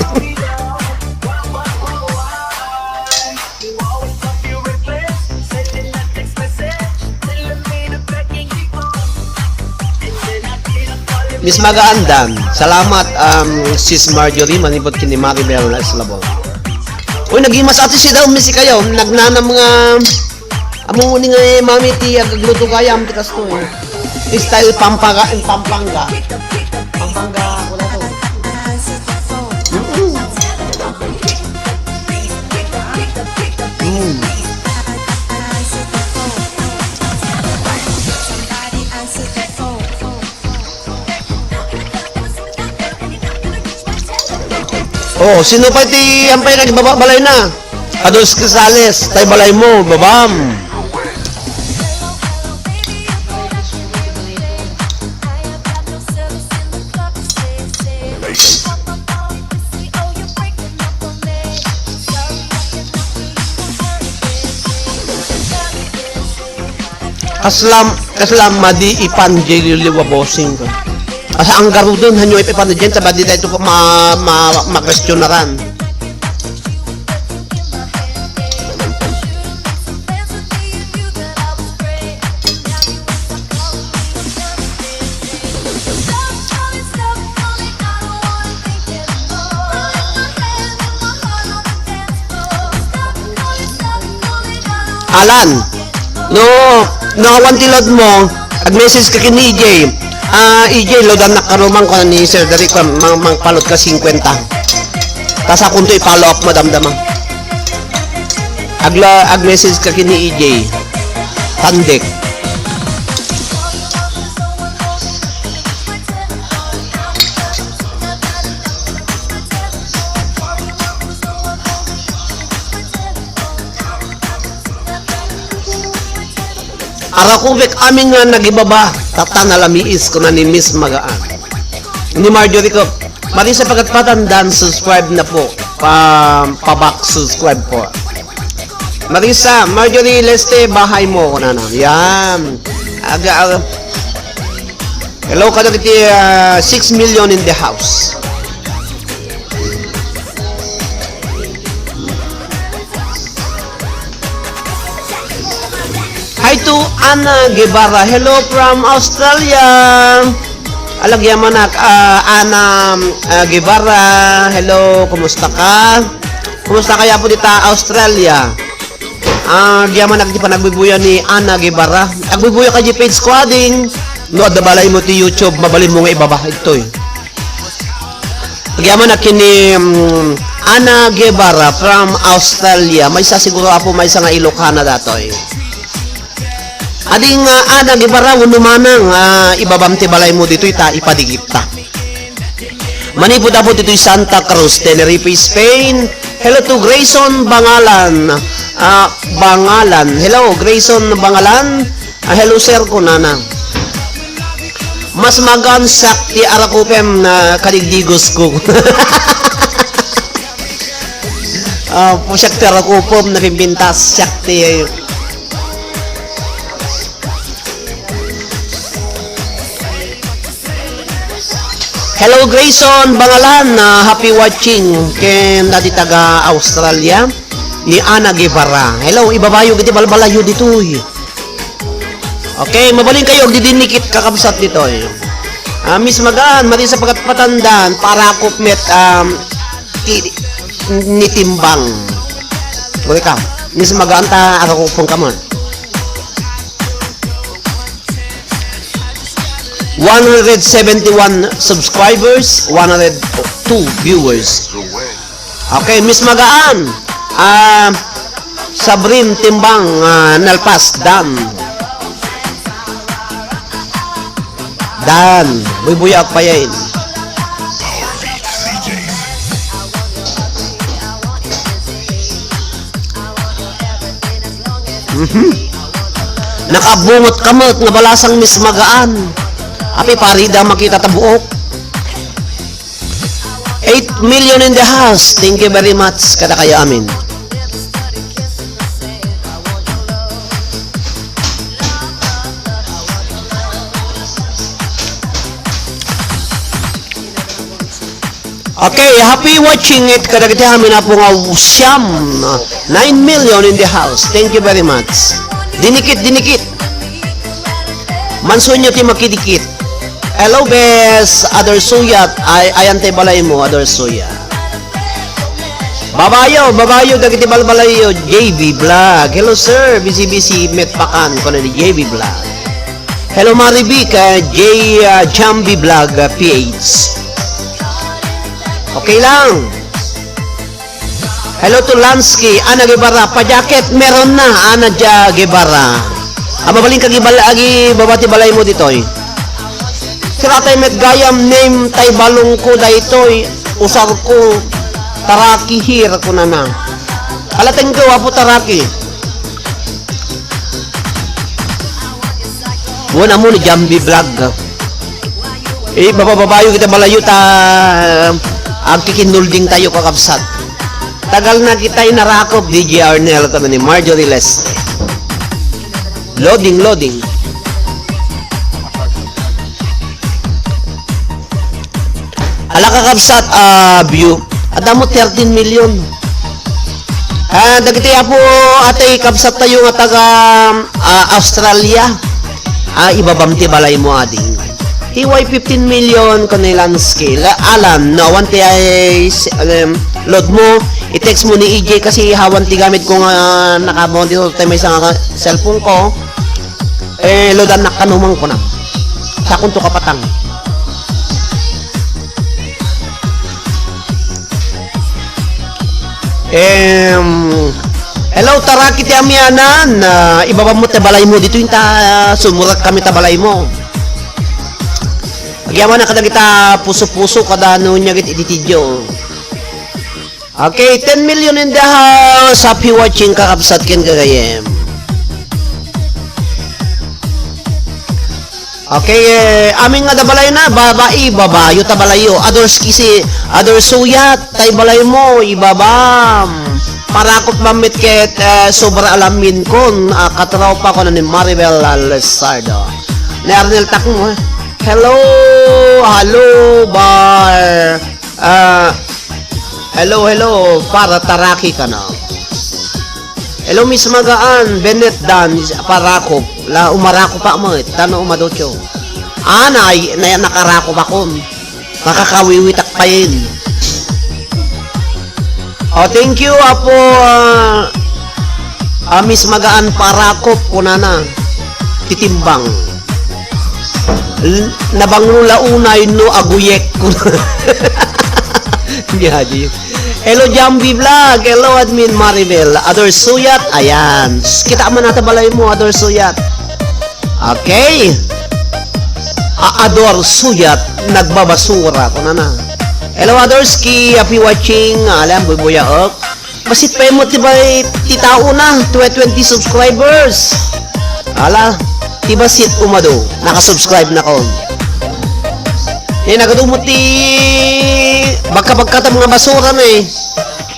Miss Magaandan, salamat Sis Marjorie, manibot kini Maribel na Islabo. Uy, nagimas ati si daw, misi kayo, nagnana mga among ni nga mami ti agluto kaya am tikas to eh. Style Pampanga and Pampanga. Pampanga ko na to. Sino pa ti ampay ka balay na? Ados Casales, tay balay mo, babam. Kaslam madi ipan jeli liwa bossing ko. Asa ang garo doon, hanyo ipan dyan, sa badi tayo ma-questionaran. Alan, awan tilod mo, ag-message ka kini EJ. EJ, lodan na karumang ko ni Sir Derek, mang palot ka 50. Tas akong to i-follow up mo damdamang. Ag-message ka kini EJ. Tandek. Arakubek amin nga nagibaba, tata na lamiis ko na ni Miss Magaan. Ni Marjorie ko, mali sa pagkatpatan, dan subscribe na po, pa-back subscribe po. Marisa, Marjorie Leste, bahay mo. Kunana. Yan. Hello, kadagiti 6 million in the house. Hi to Ana Guevara. Hello from Australia. Alagyaman Ana Guevara. Hello, kumusta ka? Kumusta kaya po dito Australia? Diyaman di pa nagbibuya ni Ana Guevara. Nagbibuya ka di page squadding. No, dabalay mo ti YouTube, mabalin mo nga ibaba ito eh. Diyaman kini Ana Guevara from Australia. May isa siguro ako, may isa nga Ilocana dato eh. Ading Ana Guevara, unumanang ibabam ti balay mo dito ita, ipadigit ta. Manipod po dito Santa Cruz, Tenerife, Spain. Hello to Grayson Bangalan. Bangalan. Hello, Grayson Bangalan. Hello, sir ko, nana. Mas magan sakti arakupem na kaligdigos ko. Po sakti arakupem na pimpintas sakti. Hello Grayson Bangalan, happy watching ken dati taga Australia ni Ana Guevara. Hello, ibabayo giti balbalayo dito. Okay, mabaling kayo didinikit kakabsat dito. Miss Magaan, mati sa pagkatpatandaan para kupmet nitimbang. Buli ka. Miss Magaan ta akakupong ka mo. 171 subscribers, 102 viewers. Okay, Miss Magaan. Sabrin Timbang Nalpas Dan. Dan, buy-buyak pa yan. Nakabungot kamot nga balasang Miss Magaan. Api parida makita tabuok. 8 million in the house. Thank you very much kada kayo amin. Okay, happy watching it kada kita amin na po nga siyam. 9 million in the house. Thank you very much. Dinikit. Manso nyo ti makidikit. Hello, Bes. Other Suyat. Ayan te balay mo, Other Suyat. Babayo, dagiti balbalayo. JB Vlog. Hello, sir. Busy, metpakan ko na ni JB Vlog. Hello, Marivic. Jambi Vlog, PH. Okay lang. Hello to Lansky. Ana Guevara. Pa-jacket, meron na. Ana Guevara. Mabaling agi babati balay mo dito eh. Siratay met gayam name tay balong ko daytoy usar ko taraki hir ko na. Alateng ko apo taraki. Wala mo ni Jambi Vlog. Bababayo kita malayo ta agkikinulding tayo kakabsat. Tagal na kita inarakop DJ Arnel ko ni Marjorie Leste. Loading. Ala kakabsat view. Adamo 13 million. Dagiti po atay kabsat tayo nga taga Australia. Ibabamti balay mo ading. TY 15 million kanilang scale. Alam, no, one ay load mo. I-text mo ni EJ kasi hawan ti gamit ko nga nakabawang dito tayo may isang cellphone ko. Loadan na kanumang ko na. Sa kunto kapatang. Hello, tara kiti amyanan. Ibaba mo tabalay mo dito yung sumurak kami tabalay mo. Agyaman na kada kita puso-puso kada ano niya git ititidyo. Okay, 10 million in the house. Happy watching kakabsat ken kagayem. Okay, aming nga dabalay na babayo tabalayo. Adors kisi, adors suyat tay balay mo ibabam. parakop mamit ket sobra alamin kon katropa ko na ni Maribel Alessardo. Ni Arnel Takmo. Hello, bar. Hello, para taraki ka na. Hello, Miss Magaan, Benet Dan, parakop. La umarako pa mo, tano umadotyo. Nakarako ba kon? Nakakawiwitak pa yun. Oh, thank you, apo, Miss Magaan, parakop, kunana. Titimbang. Nabangula unay no aguyek ko. Haji. Hello Jambi Vlog, hello Admin Maribel, Ador Suyat, ayan. Kita man natin balay mo, Ador Suyat. Okay. Ador Suyat, nagbabasura ko na. Hello Adorski, happy watching, alam, bubuyaok. Basit pa mo, diba, titao na, 20 subscribers. Ala, tiba sit umado, nakasubscribe na ko. Nagadumot baka mga basura na eh.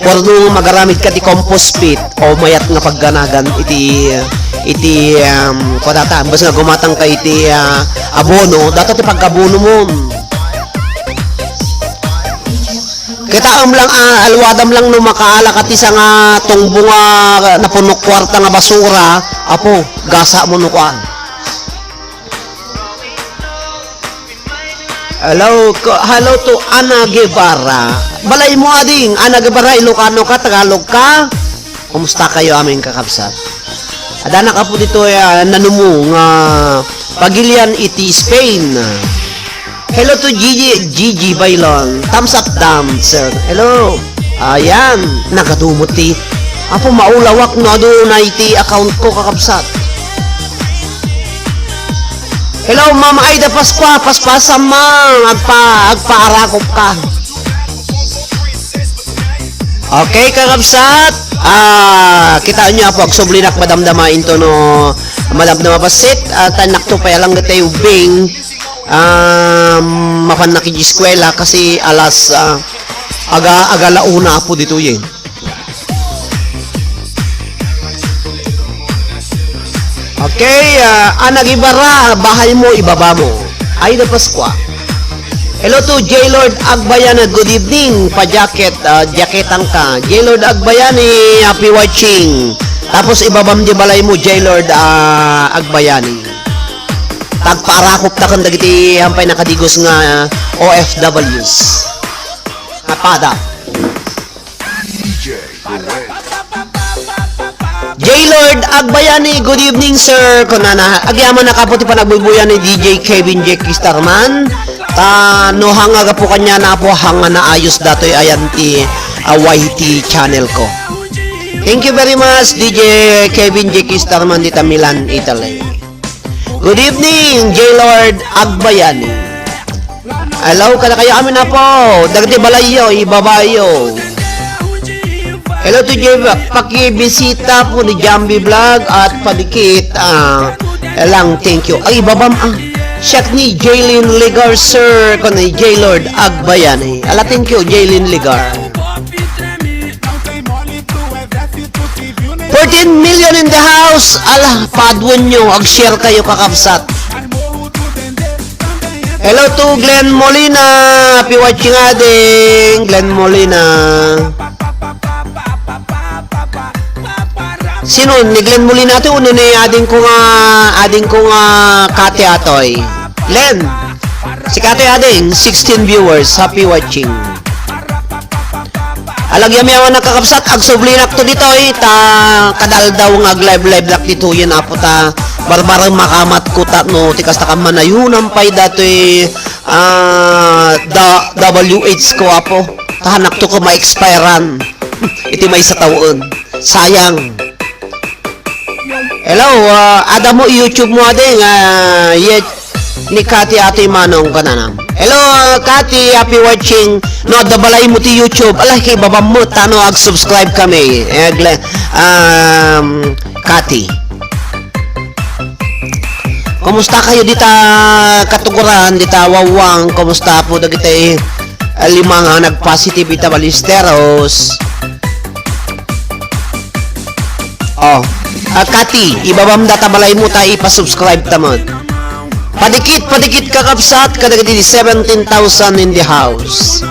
Porno magaramid ka ti compost pit o mayat nga pagganagan iti kodata basta nga gumatang ka iti abono dato ti pagkabono mo. Kita lang alwadam lang no makaala kati sa nga tungbunga napunok kwarta nga basura apo gasa mo no kuan. Hello to Ana Guevara. Balay mo ading, Ana Guevara, Ilocano ka, Tagalog ka? Kumusta kayo aming kakabsat? Adana ka po dito nanumo nga Pagilian iti Spain. Hello to Gigi Bailon. Thumbs up down, sir. Hello. Ayan, nakadumot ti. Apo maulawak no ado na iti account ko kakabsat. Hello, Ma'am Aida Pasqua, paspasam mang, agpaarakop ka. Okay, kakabsat. Kita niyo po, agsublinak madamdama into no, madamdama pasit, tanak to pa lang gatay ubing, mapanak di eskwela kasi alas, aga launa po dito yun. Okay, Ana Guevara, bahay mo, ibaba mo. Aida Pasqua. Hello to J-Lord Agbayana, good evening. Pa-jacket, jaketan ka. J-Lord Agbayani, happy watching. Tapos ibabam di balay mo, J-Lord Agbayani. Tagparakop takan dagiti hampay nakadigos nga OFWs. Napada. J-Lord Agbayani, good evening sir. Kunana, agyaman nakaputi pa nagbubuyan ni DJ Kevin Jackie Starman. No hanga po kanya na po hanga na ayos datoy ayan ti YT channel ko. Thank you very much DJ Kevin Jackie Starman dita Milan, Italy. Good evening J-Lord Agbayani. Hello kada kayo amin na po. Dagiti balayo, ibabayo. Hello to Jay, pakibisita po ni Jambi Vlog at padikit lang, thank you. Ay, babam siyak ni Jaylin Ligar, sir, ko ni J-Lord Agbayani. Ala, thank you, Jaylin Ligar. 14 million in the house. Ala, padwon nyo, ag-share kayo kakabsat. Hello to Glenn Molina, happy watching ading, Glenn Molina. Sino ni Glenn Molina to uno ni ading ko nga Kate Atoy. Glenn. Si Kate ading 16 viewers, happy watching. Alagyan mi awan nakakapsat ag sublinak to dito ta kadal daw nga live lak dito yun apo ta barbarang makamat ko ta no tikas ta kamanayunan pay datoy WH ko apo tahanak to ko ma-expirean. Iti may sa taon. Sayang. Hello, Adamo YouTube mo ading ni Kati Atoy Manong kananam. Hello, Kati, happy watching. No, dabalay mo ti YouTube. Alay, kay babam mo, tano, ag-subscribe kami. Kati. Kumusta kayo dita katuguran, dita wawang, kumusta po dagiti limang nag-positive ita balisteros. Oh. Kati, ibabam data balay mo tayo ipasubscribe tamad. Padikit kakapsat, kadagadi 17,000 in the house.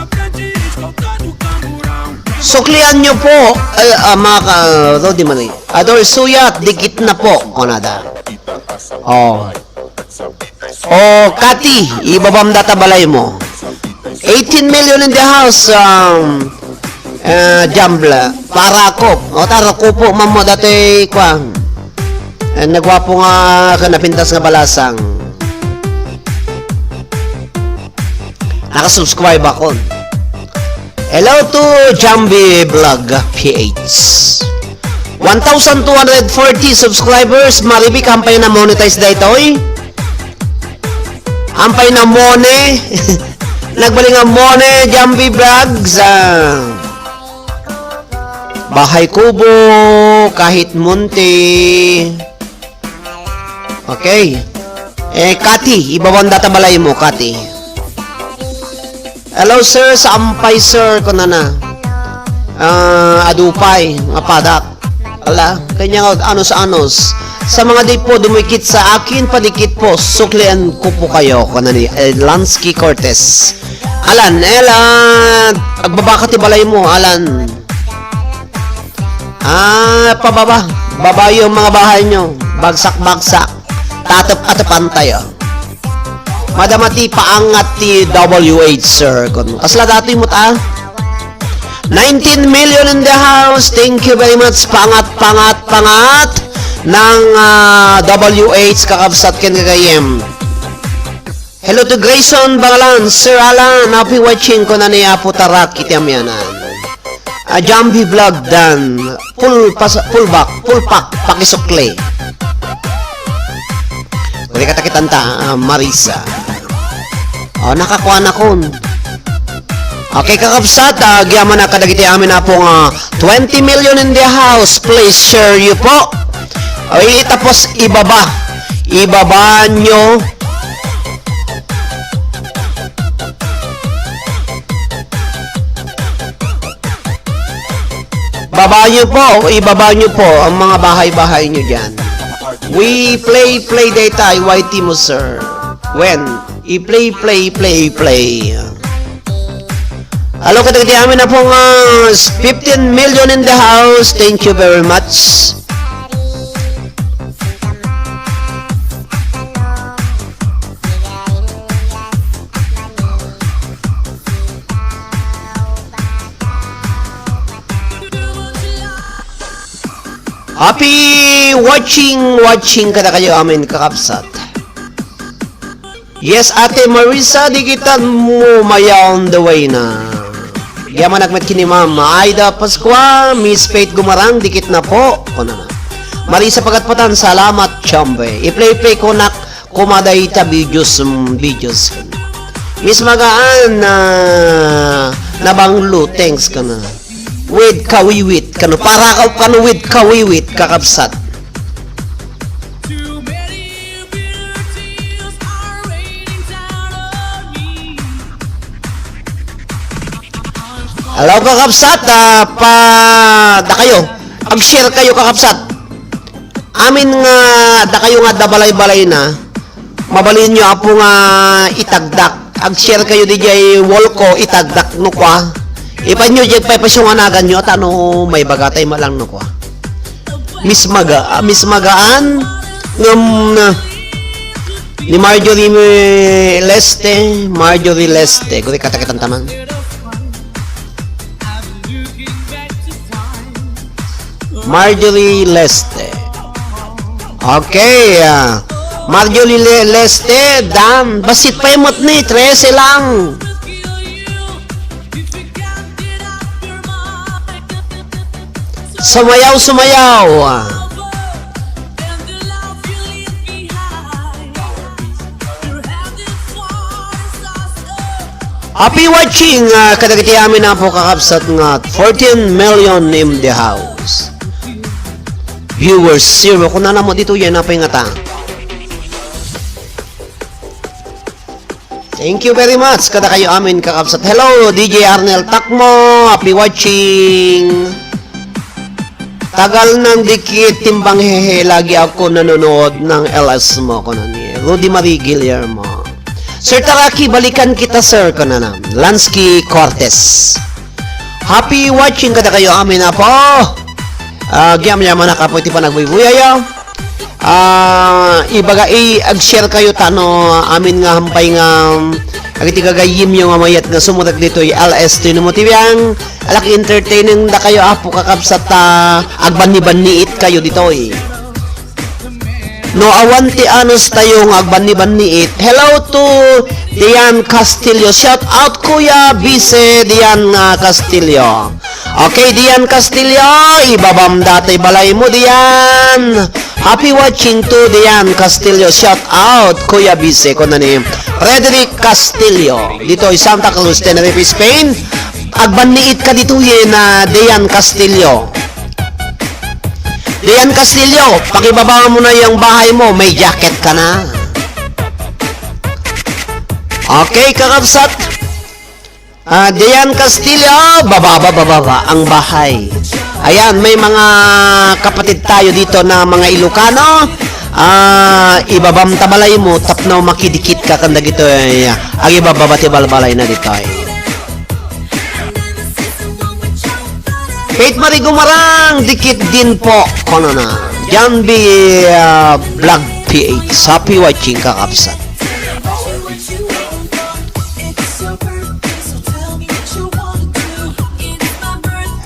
Suklian nyo po, mga Rodi Mani. Ador Suyat, dikit na po, konada. Oh. Oh, Kati, ibabam data balay mo. 18 million in the house, Jambla. Para ako. O, tara ko po, mamo, dati, nagwapo nga, kanapintas nga balasang. Nakasubscribe ako. Hello to Jambi Vlog PH. 1,240 subscribers. Maribik, hampay na monetize da ito, eh. Hampay na mone. Nagbaling ang mone, Jambi Vlogs. Bahay kubo, kahit munti. Okay. Kati, ibawang data balay mo, Kati. Hello sir, sa Ampay sir ko na. Adupay, mapadak. Ala, kanya anos. Sa mga di po dumikit sa akin, padikit po, suklian ko po kayo ko na ni Lansky Cortez. Alan, agbaba ka balay mo, Alan. Pababa. Baba yung mga bahay nyo. Bagsak. Tatap-atapan tayo. Madamati paangat ti WH, sir. Kasla dati mo ta? 19 million in the house. Thank you very much. Pangat ng WH kakabsat ken kagayem. Hello to Grayson Bangalan. Sir Alan, happy watching ko na niya po tarak kitiam yanan. Jambi Vlog dan. Full pack, pakisukli. Kuli katakitanta, Marisa. Nakakuha na kun. Okay, kakabsat, gyaman na kadagiti amin na pong 20 million in the house. Please share you po. Tapos ibaba nyo. Ibaba nyo po ang mga bahay-bahay nyo dyan. We play data, YT mo sir. When? I-play. Hello, kadagdi amin na pong 15 million in the house. Thank you very much. Happy watching kada kayo amin kakapsat. Yes, Ate Marisa, dikitan mo maya on the way na. Yaman nagmet kini Mama Aida Pasqua, Miss Faith Gumarang, dikit na po. Marisa Pagatpatan, salamat chambe. I-play ko nak kumaday ta videos. Miss Magaan na banglo, thanks ka na. With kawiwit kano para kano with kawiwit kakabsat. Hello kakabsat, da kayo ag-share kayo kakabsat. Amin nga da kayo nga dabalay-balay na mabalin nyo apo nga itagdak. Ag-share kayo DJ Wolco itagdak no kwa. Ipan nyo dyan pa pasyunganagan nyo at ano may bagatay malang no kwa. Miss Magaan ni Marjorie Leste. Guri katakitan taman. Marjorie Leste. Okay. Marjorie Leste, dan basit pa imot ni 13 lang. Sumayaw. Happy watching, kadagiti amin na po kakapsat nga 14 million in the house. Viewers zero. Kung na mo dito yan, napay nga ta. Thank you very much, kada kayo amin kakapsat. Hello, DJ Arnel Takmo. Happy watching. Tagal ng dikit timbang hehe, lagi ako nanonood ng LS mo ko na ni Rudy Marie Guillermo. Sir Taraki, balikan kita sir ko na na. Lansky Cortez. Happy watching kada kayo amin na po. Giyam-yaman na kapo iti pa nagbubuyayo. Ibaga ag-share kayo tano amin nga hampay nga agiti kagayim yung mamayat nga sumurak dito ay LS to mo tibiyang alak entertaining da kayo apo kakapsat agbanni-banniit kayo dito eh. No awanti anos tayo nga agbanni-banniit. Hello to Dian Castillo. Shout out Kuya Bise Dian Castillo. Okay, Dian Castillo, ibabam datay balay mo Dian. Happy watching to Dian Castillo. Shout out Kuya Bise ko na ni Frederick Castillo. Dito ay Santa Cruz, Tenerife, Spain. Agbanniit ka dito na Dian Castillo. Dian Castillo, pakibaba mo na yung bahay mo, may jacket ka na. Okay, kakapsat. Dian Castillo, bababa ang bahay. Ayan, may mga kapatid tayo dito na mga Ilocano. Ibabam tabalay mo, tapno makidikit ka kanda gito. Ang ibababati balbalay na dito ay. Kate Marie Gumarang, dikit din po. Kono na. Jan B. Vlog PH. Happy watching kakapsat.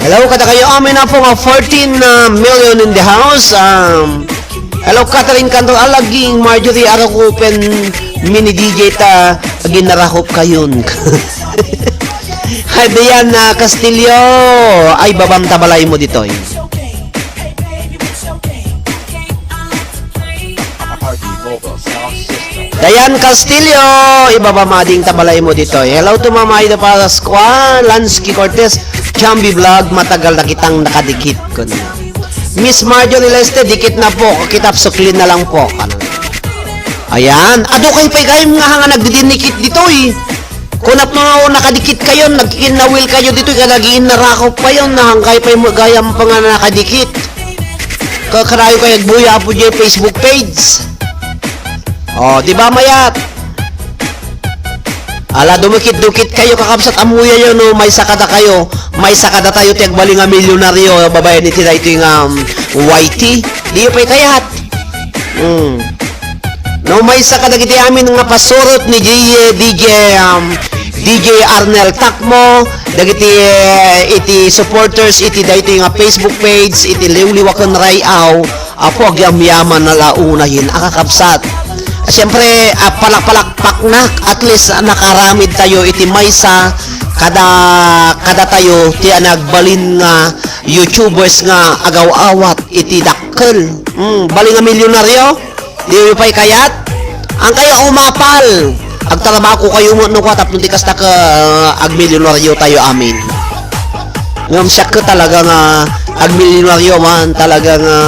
Hello, kada kayo amin na po nga 14 million in the house. Hello, Catherine Cantor Alaging, Marjorie Arakupen, Mini DJ ta, ginarahop kayon. Dian Castillo, ay babam tabalay mo dito eh. Dian Castillo, ibabamading tabalay mo dito eh. Hello to Mama Ida Pascua, Lansky Cortez, Chambi Vlog, matagal na kitang nakadikit ko na. Miss Marjorie Leste, dikit na po, kitap suklin na lang po. Ayan, ado kayo pa kayo nga nga nagdidinikit dito eh. Kung nakadikit kayo, nagkinawil kayo dito, kanagiin narakop pa yun, nahangkay pa yung gayam pa nga nakadikit. Kakarayo kayo agbuya po dyan Facebook page. O, di ba mayat? Ala, dumikit-dukit kayo, kakapsat amuya yun, no? May sakada kayo, may sakada tayo, tiyagbali nga milyonaryo, babayan ni tira ito yung YT. Di yun pa'y kayat. No, may sakada kiti amin nga pasurot ni DJ Arnel Takmo, dagiti iti supporters iti dayto nga Facebook page iti liwliwaken rayaw apo agyam-yaman na launahin akakabsat. Siyempre palak-palakpak na at least nakaramid tayo iti maysa kada tayo ti nagbalin nga YouTubers nga agaw-awat iti dakkel. Bali nga milyonaryo. Di pa'y kayat? Ang kayo umapal. Agtarabako kayo mo no ko tapos di kasta ka agmilyonaryo tayo amin. Ngam siya ka talaga nga agmilyonaryo man talaga nga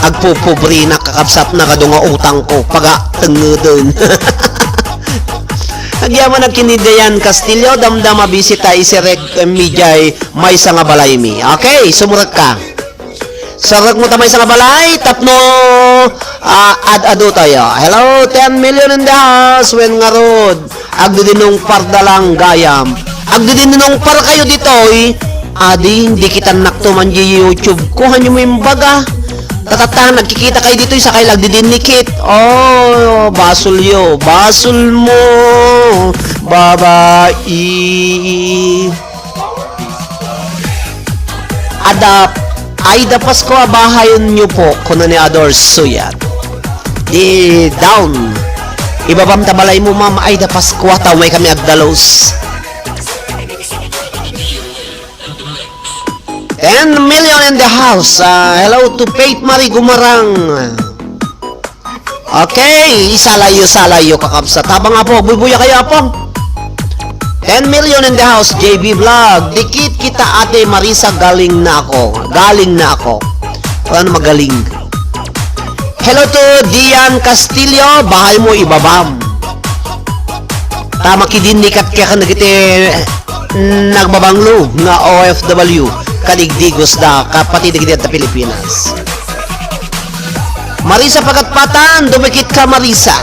agpupobre na kakapsat na kadunga utang ko paga tengudon. Agyaman nagkinidayan Castillo damdama bisita isirek mijay may sa nga balay mi. Okay, sumurak ka. Sarag mo tamay sa balay, tapno ad-ado tayo. Hello, 10 million in the house, when nga road. Agdidinong pardalang gayam. Agdidinong par kayo dito, adi, hindi kita nakto man di YouTube. Kuhan nyo mo yung baga. Tatata, nagkikita kayo dito, isa kayo lagdidinikit. Oh, basul yo. Basul mo, babae. Adapt. Aida Pasko, bahayon nyo po kuno ni Ador Suyat. Di down. Ibabam tabalay mo ma'am Aida Pasko, taway kami agdalos. 10 million in the house. Hello to Kate Marie Gumarang. Okay, salayo kakapsa. Tabang apo, bubuya kayo apo. 10 million in the house, JB Vlog. Dikit kita ate Marisa, galing na ako. Paano magaling? Hello to Dian Castillo, bahay mo ibabam. Tama kidin nikat kaya ka nagiti nagbabanglo nga OFW. kadigdigos da kapatid digdi at Pilipinas. Marisa Pagatpatan, dumikit ka Marisa.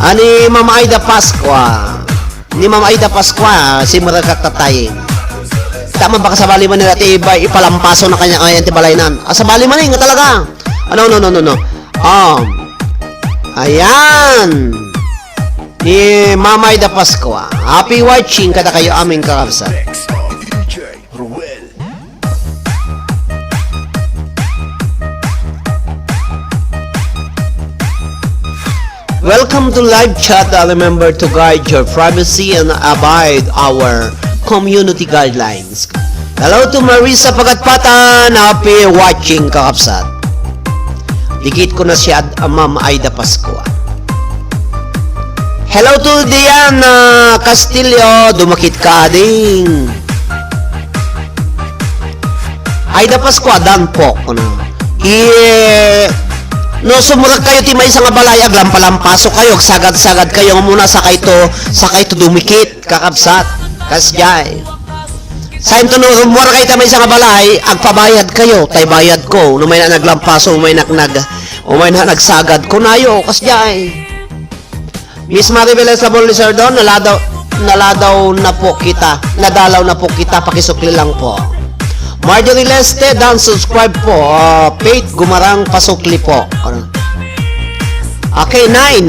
Ani Mama Aida Pasqua. Ni Mama Aida Pasqua, si Marakatatayin. Tama ba kasabali man nila iba ipalampaso na kanya kaya tibalainan. Asabali man nga talaga. No. Ayan. Ni Mama Aida Pasqua. Happy watching kada kayo aming kakabsat. DJ Ruel. Welcome to live chat. Remember to guide your privacy and abide our community guidelines. Hello to Marisa Pagatpatan. Happy watching kakabsat. Dikit ko na siya Ma'am Aida Pasqua. Hello to Diana Castillo. Dumakit ka ding. Aida Pasqua dan po. No sumurag kayo ti may isang balay aglampalampasok kayo sagad-sagad kayo muna sakay to dumikit kakabsat kasjay. Sa ito no rumura kayo ti may isang balay agpabayad kayo tay bayad ko no may na naglampaso may nagsagad ko nayo kasjay. Miss Maribel Esabol Lizardon nadalaw na po kita pakisukli lang po. Marjorie Leste, dan subscribe po. Pate Gumarang pasukli po. Okay, 9.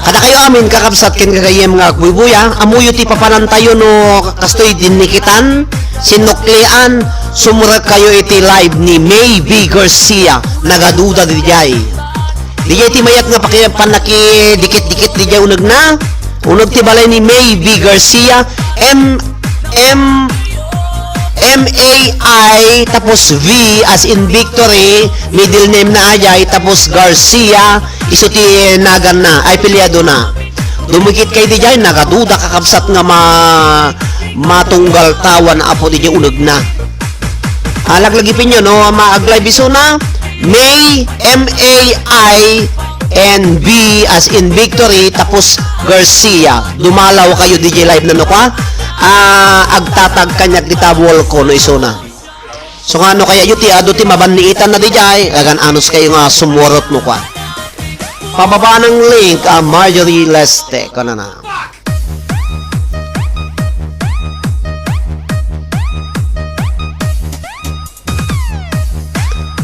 Kada kayo amin kakabsat ken kagayem nga bubuya, amuyo ti papanantayo no kastoy dinikitan, sinuklian, sumurag kayo iti live ni May B. Garcia, nagaduda di jay. Di jay ti mayat nga panaki dikit-dikit di jay unag na. Unag ti balay ni May B. Garcia, M-A-I, tapos V as in victory, middle name na ajay, tapos Garcia, iso ti nagan na, ay pilyado na. Dumikit kay di jay, nagaduda kakabsat nga matunggal tawan na apo di jay unag na. Alaglagipin nyo, no, maaglay biso na, May, M-A-I, and B as in victory tapos Garcia dumalaw kayo DJ live na no ka agtatag kanyag ditawol ko no isuna so nga no kaya yuti ado ti mabaniitan na DJ agan anos kayo nga sumurot no ka pababa ng link Marjorie Leste ko na.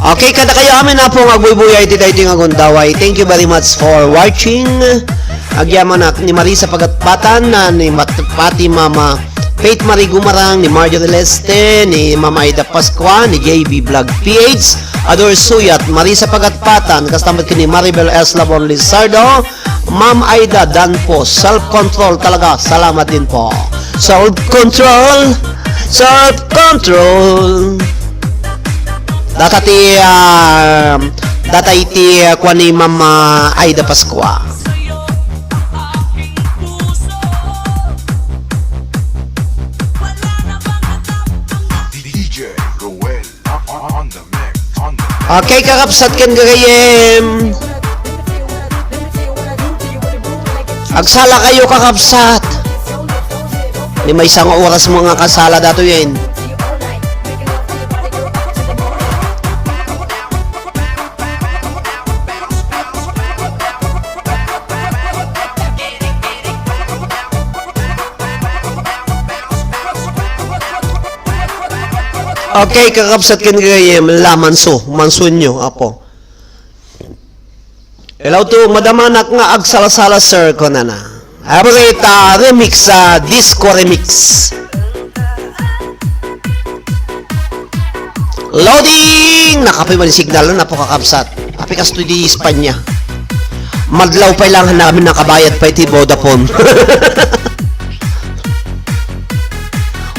Okay, kada kayo amin na po agbuybuya iti dahiting agundaway. Thank you very much for watching. Agyaman na ni Marisa Pagatpatan, ni Pati Mama Pate Marie Gumarang, ni Marjorie Leste, ni Mama Aida Pasqua, ni JB Vlog PH, Ador Suyat, Marisa Pagatpatan, kastamad ni Maribel S. Labon Lizardo, Ma'am Aida Danpo, self-control talaga. Salamat din po. Self-control. Data iti kwa ni Mama Aida Pasqua. DJ Ruel on the mix. Okay, kakapsat ken gagayem. Agsala kayo kakapsat. Ni may isang oras mga kasala dato yun. Okay, kakapsat ken gayem manso nyo apo. Hello to madamanak nga agsalasala sir ko na. Abrita remix disco remix. Loading! Nakapay man signal na po kakapsat. Api kasto di Espanya. Madlaw pa lang namin nakabayad pa iti Vodafone.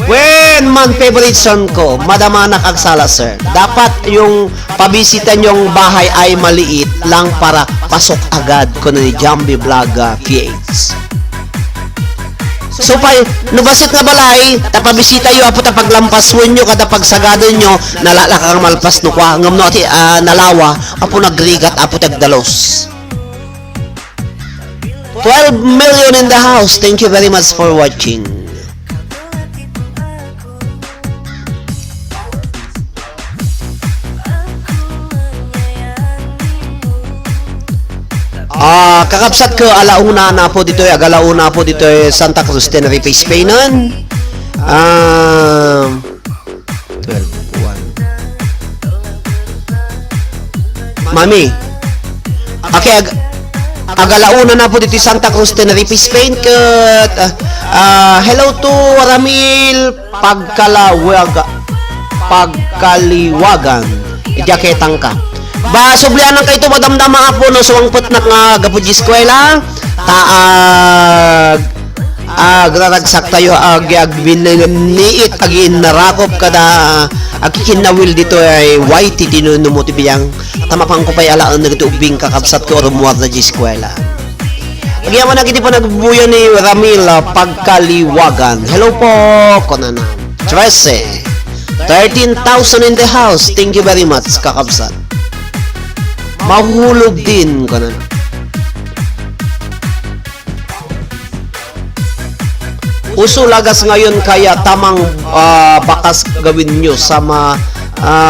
When man favorite song ko, madamanak agsala sir. Dapat yung pabisitan yung bahay ay maliit lang para pasok agad ko na ni Jambi Vlog PH. So pa, nubasit nga balay, tapabisita yung apo tapaglampaswan nyo kada pagsagado nyo, nalalakang malpas no kwa, ngam no ati nalawa, apo nagrigat, apo tagdalos. 12 million in the house. Thank you very much for watching. Kakapsat ko alauna na po dito agalauna po dito Santa Cruz, Tenerife, Spain. 12-1. Mami. Okay, agalauna na po dito Santa Cruz, Tenerife, Spain. Hello to Ramil Pagkaliwagan. Ijaketang ka. Ba sublianan kay to madamdama po no suwangpot na nga gapud eskwela taag agraragsak tayo ag binniit agin narakop kada agkinawil dito ay white tinunumuti biyang tamapang ko pay alaan nagtuubing kakabsat ko rumuwar na eskwela. Agyaman na kiti po nagbubuyo ni Ramil Pagkaliwagan. Hello po konana 13,000 in the house. Thank you very much kakabsat. Mahulog din kanan. Uso lagas ngayon kaya tamang bakas gawin nyo sa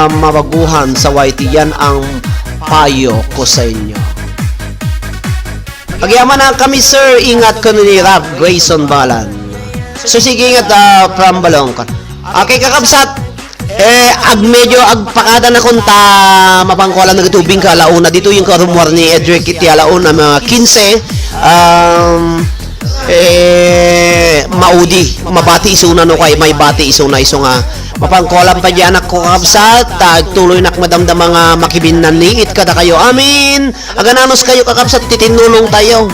mabaguhan sa YT. Yan ang payo ko sa inyo. Pagyaman na kami sir, ingat ko ni Rap Grayson Balan. So sige ingat from Balong. Okay kakabsat. Medyo agpakada na kunta mapangkola na tubing ka alauna dito yung karumwar ni Edric iti alauna mga 15 maudi mabati isuna no kay may bati isuna iso nga mapangkola pa di anak ko kakabsat tuloy nak madamdam mga makibinnan niit kada kayo amin agananos kayo kakabsat titinulong tayo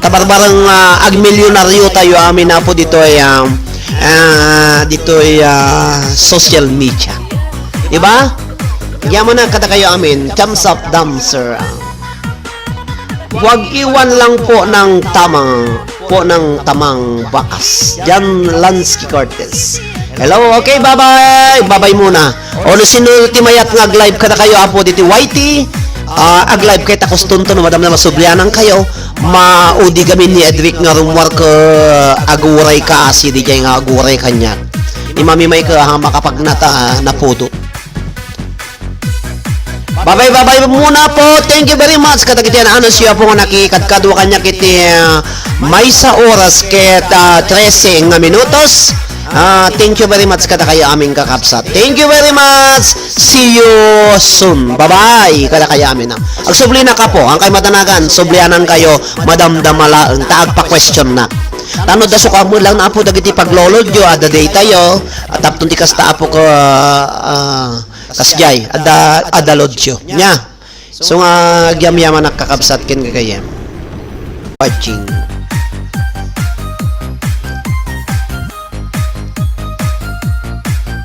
tabarbarang agmilyonaryo tayo amin na po dito ay social media. Diba? Yaman na kada kayo amin. Thumbs up, dancer. Huwag iwan lang po ng tamang bakas. Jan Lansky Cortez. Hello, okay, bye-bye. Bye-bye muna. O no sinulti mayat nga live kada kayo apo dito YT. Ag-live kay takos tunto no madam na masublianan kayo maudi gamin ni Edric nga rumwar ka aguray ka asi di jay nga aguray kanya ni mami may ka makapagnata na puto. Bye-bye muna po. Thank you very much katagitian ano siya po nga nakikadkadwa kanya kiti may sa oras ket 13 nga minutos. Thank you very much kada kayo aming kakapsat. Thank you very much. See you soon. Bye-bye kada kayo amin. Ang subli na ka po, ang kay matanagan, sublianan kayo, madamdamala, taag pa question na. Tanod da suka mo lang na po dagiti paglolod yo, ada day tayo, at aptun ti kasta apo ko kasjay, ada lodyo. Nya. So nga gyam-yaman nakakapsat ken kagayem. Watching.